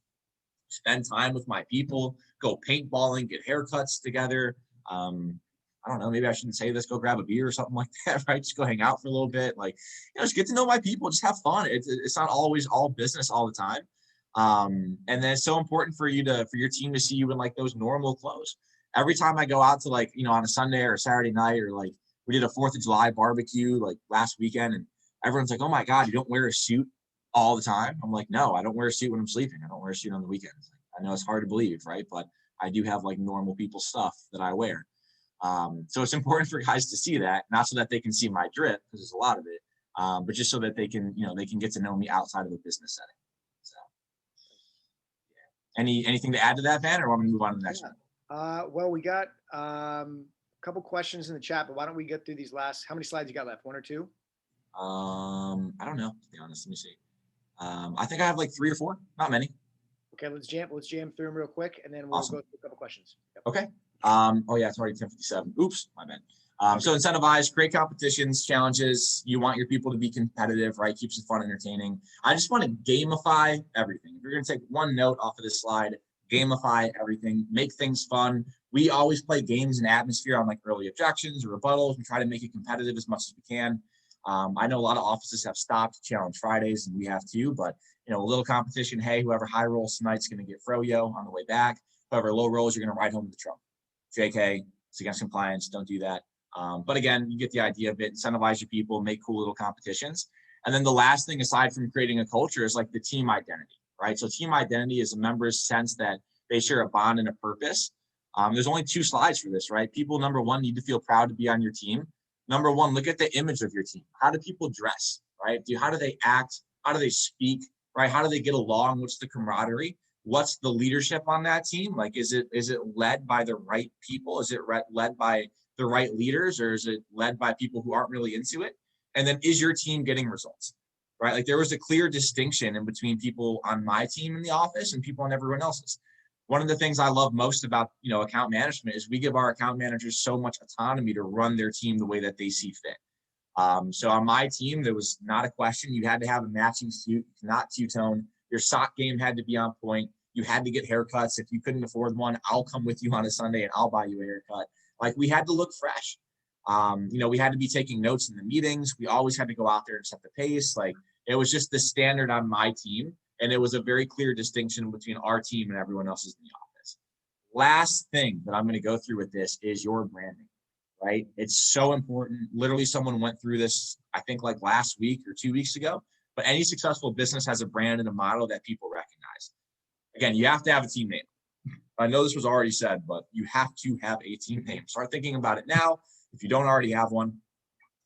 spend time with my people, go paintballing, get haircuts together. I don't know, maybe I shouldn't say this, go grab a beer or something like that, right? Just go hang out for a little bit. Like, just get to know my people, just have fun. It's not always all business all the time. And then it's so important for your team to see you in like those normal clothes. Every time I go out to, like, on a Sunday or a Saturday night, or like we did a 4th of July barbecue like last weekend, and everyone's like, "Oh my God, you don't wear a suit all the time?" I'm like, "No, I don't wear a suit when I'm sleeping. I don't wear a suit on the weekends." I know it's hard to believe, right? But I do have like normal people stuff that I wear. So it's important for guys to see that, not so that they can see my drip, because there's a lot of it, but just so that they can get to know me outside of a business setting. So, yeah. Anything to add to that, Van, or want me to move on to the next one? Well, we got a couple questions in the chat, but why don't we get through these last? How many slides you got left? 1 or 2? I don't know, to be honest. Let me see. I think I have like 3 or 4, not many. Okay, let's jam through them real quick, and then we'll go through a couple questions. Yep. Okay. Oh yeah, it's already 10:57. Oops, my bad. So incentivize, create competitions, challenges. You want your people to be competitive, right? Keeps it fun, entertaining. I just want to gamify everything. If you're going to take one note off of this slide, gamify everything, make things fun. We always play games and atmosphere on like early objections or rebuttals. We try to make it competitive as much as we can. I know a lot of offices have stopped Challenge Fridays, and we have too, but a little competition. Hey, whoever high rolls tonight's going to get froyo on the way back. Whoever low rolls, you're going to ride home to the trunk. JK, it's against compliance. Don't do that. But again, you get the idea of it. Incentivize your people, make cool little competitions. And then the last thing, aside from creating a culture, is like the team identity, right? So team identity is a member's sense that they share a bond and a purpose. There's only 2 slides for this, right? People, number one, need to feel proud to be on your team. Number one, look at the image of your team. How do people dress, right? How do they act? How do they speak, right? How do they get along? What's the camaraderie? What's the leadership on that team? Like, is it led by the right people? Is it led by the right leaders, or is it led by people who aren't really into it? And then is your team getting results, right? Like, there was a clear distinction in between people on my team in the office and people on everyone else's. One of the things I love most about, account management is we give our account managers so much autonomy to run their team the way that they see fit. So on my team, there was not a question. You had to have a matching suit, not two-tone. Your sock game had to be on point. You had to get haircuts. If you couldn't afford one, I'll come with you on a Sunday and I'll buy you a haircut. Like, we had to look fresh. We had to be taking notes in the meetings. We always had to go out there and set the pace. Like, it was just the standard on my team. And it was a very clear distinction between our team and everyone else's in the office. Last thing that I'm going to go through with this is your branding, right? It's so important. Literally, someone went through this, I think, like last week or 2 weeks ago. But any successful business has a brand and a model that people recognize. Again, you have to have a team name. I know this was already said, but you have to have a team name. Start thinking about it now. If you don't already have one,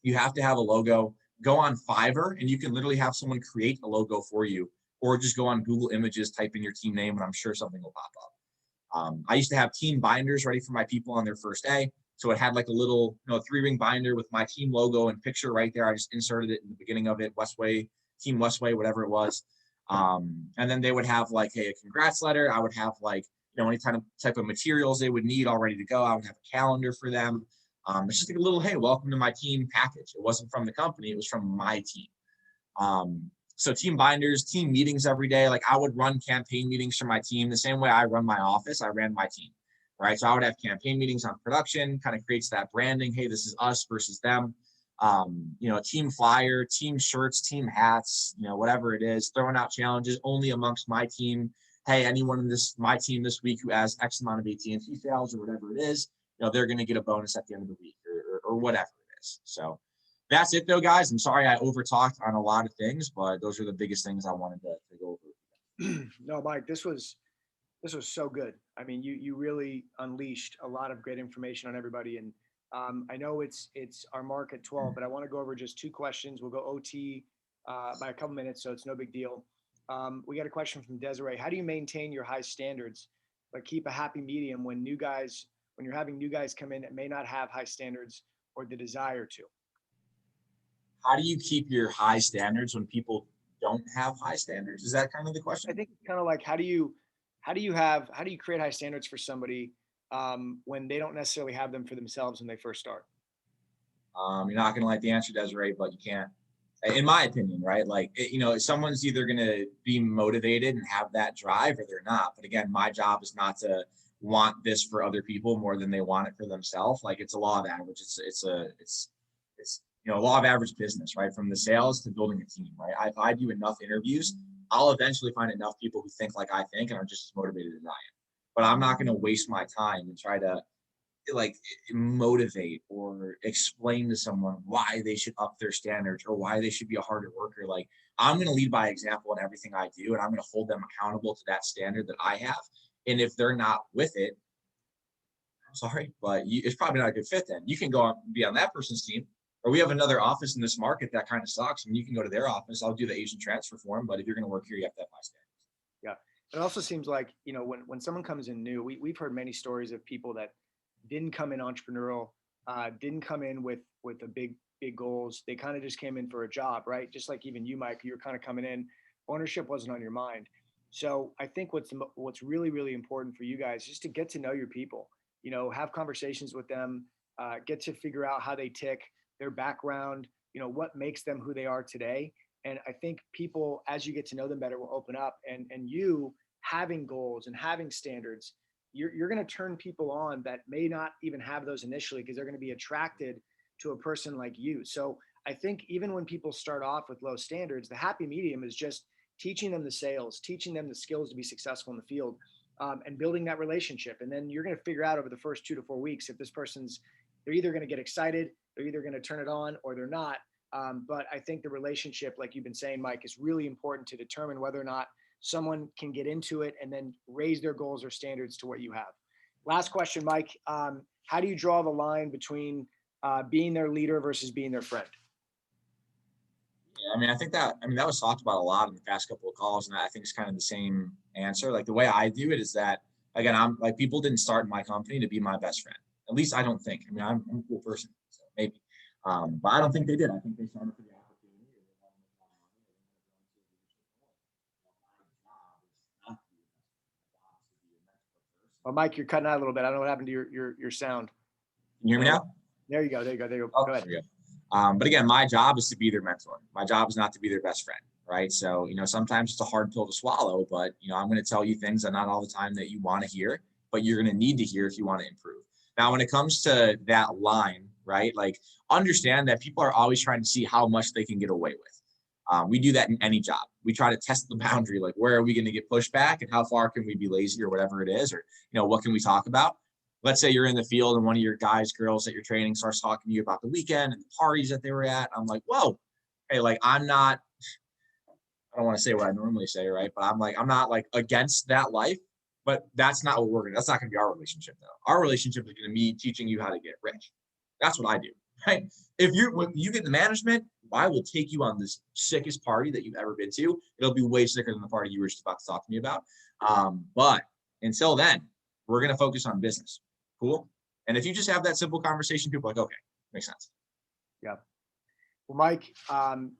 you have to have a logo. Go on Fiverr, and you can literally have someone create a logo for you. Or just go on Google Images, type in your team name, and I'm sure something will pop up. I used to have team binders ready for my people on their first day. So it had like a little, 3-ring binder with my team logo and picture right there. I just inserted it in the beginning of it, Westway, Team Westway, whatever it was. And then they would have like, hey, a congrats letter. I would have like, any type of materials they would need all ready to go. I would have a calendar for them. It's just like a little, hey, welcome to my team package. It wasn't from the company. It was from my team. So team binders, team meetings every day. Like, I would run campaign meetings for my team the same way I run my office. I ran my team, right? So I would have campaign meetings on production, kind of creates that branding. Hey, this is us versus them. Team flyer, team shirts, team hats, whatever it is, throwing out challenges only amongst my team. Hey, anyone in my team this week who has X amount of AT&T sales or whatever it is, they're going to get a bonus at the end of the week or whatever it is. So that's it though, guys. I'm sorry I overtalked on a lot of things, but those are the biggest things I wanted to go over. No, Mike, this was so good. I mean, you really unleashed a lot of great information on everybody. And I know it's our mark at 12, but I want to go over just 2 questions. We'll go OT by a couple minutes, so it's no big deal. We got a question from Desiree. How do you maintain your high standards, but keep a happy medium when you're having new guys come in that may not have high standards or the desire to? How do you keep your high standards when people don't have high standards? Is that kind of the question? I think it's kind of like how do you create high standards for somebody when they don't necessarily have them for themselves when they first start? You're not going to like the answer, Desiree, but you can't. In my opinion, right? Like, someone's either going to be motivated and have that drive or they're not. But again, my job is not to want this for other people more than they want it for themselves. Like, it's a law of average. It's a law of average business, right? From the sales to building a team, right? If I do enough interviews, I'll eventually find enough people who think like I think and are just as motivated as I am. But I'm not going to waste my time and try to like motivate or explain to someone why they should up their standards or why they should be a harder worker. Like, I'm going to lead by example in everything I do, and I'm going to hold them accountable to that standard that I have. And if they're not with it, I'm sorry, but it's probably not a good fit. Then you can go on, be on that person's team, or we have another office in this market that kind of sucks, and you can go to their office. I'll do the Asian transfer for them, but if you're going to work here, you have to have high standards. Yeah. It also seems like, when someone comes in new, we've heard many stories of people that didn't come in entrepreneurial, didn't come in with a big goals. They kind of just came in for a job, right? Just like even you, Mike, you're kind of coming in, ownership wasn't on your mind. So I think what's really, really important for you guys is just to get to know your people, have conversations with them, get to figure out how they tick, their background, what makes them who they are today. And I think people, as you get to know them better, will open up, and you having goals and having standards, you're going to turn people on that may not even have those initially, because they're going to be attracted to a person like you. So I think even when people start off with low standards, the happy medium is just teaching them the sales, teaching them the skills to be successful in the field, and building that relationship. And then you're going to figure out over the first 2 to 4 weeks if this person's, they're either going to get excited, they're either going to turn it on, or they're not. But I think the relationship, like you've been saying, Mike, is really important to determine whether or not someone can get into it and then raise their goals or standards to what you have. Last question, Mike. How do you draw the line between being their leader versus being their friend? Yeah, I mean, that was talked about a lot in the past couple of calls, and I think it's kind of the same answer. Like the way I do it is that, again, I'm like, people didn't start in my company to be my best friend. At least I don't think. I mean, I'm a cool person, so maybe. But I don't think they did. I think they started for the opportunity. Or they wanted to make more money, or they wanted to go into a leadership role. My job is not to be a mentor. My job is to be a mentor person. Well, Mike, you're cutting out a little bit. I don't know what happened to your sound. Can you hear me now? There you go. There you go. There you go. Oh, Go ahead. there we go. But again, my job is to be their mentor. My job is not to be their best friend, right? So, sometimes it's a hard pill to swallow, but, I'm going to tell you things that not all the time that you want to hear, but you're going to need to hear if you want to improve. Now, when it comes to that line, right, like understand that people are always trying to see how much they can get away with. We do that in any job. We try to test the boundary, like where are we going to get pushback and how far can we be lazy or whatever it is, or, what can we talk about? Let's say you're in the field and one of your guys, girls that you're training starts talking to you about the weekend and the parties that they were at. I'm like, whoa, hey, like I don't want to say what I normally say, right? But I'm not like against that life, but that's not that's not going to be our relationship though. Our relationship is going to be teaching you how to get rich. That's what I do, right? When you get the management, I will take you on this sickest party that you've ever been to. It'll be way sicker than the party you were just about to talk to me about. But until then, we're going to focus on business. Cool. And if you just have that simple conversation, people are like, okay, makes sense. Yeah. Well, Mike,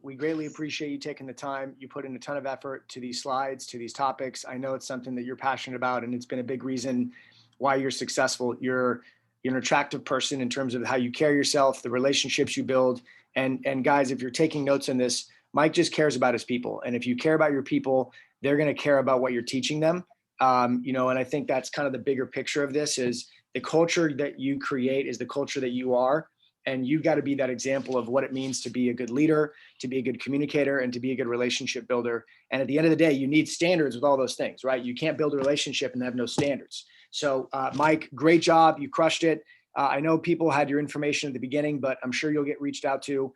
we greatly appreciate you taking the time. You put in a ton of effort to these slides, to these topics. I know it's something that you're passionate about, and it's been a big reason why you're successful. You're an attractive person in terms of how you carry yourself, the relationships you build. And guys, if you're taking notes on this, Mike just cares about his people. And if you care about your people, they're going to care about what you're teaching them. And I think that's kind of the bigger picture of this is the culture that you create is the culture that you are. And you've got to be that example of what it means to be a good leader, to be a good communicator, and to be a good relationship builder. And at the end of the day, you need standards with all those things, right? You can't build a relationship and have no standards. So, Mike, great job. You crushed it. I know people had your information at the beginning, but I'm sure you'll get reached out to.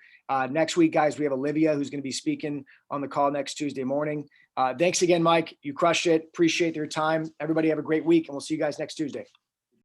Next week, guys, we have Olivia who's going to be speaking on the call next Tuesday morning. Thanks again, Mike. You crushed it. Appreciate your time. Everybody have a great week, and we'll see you guys next Tuesday.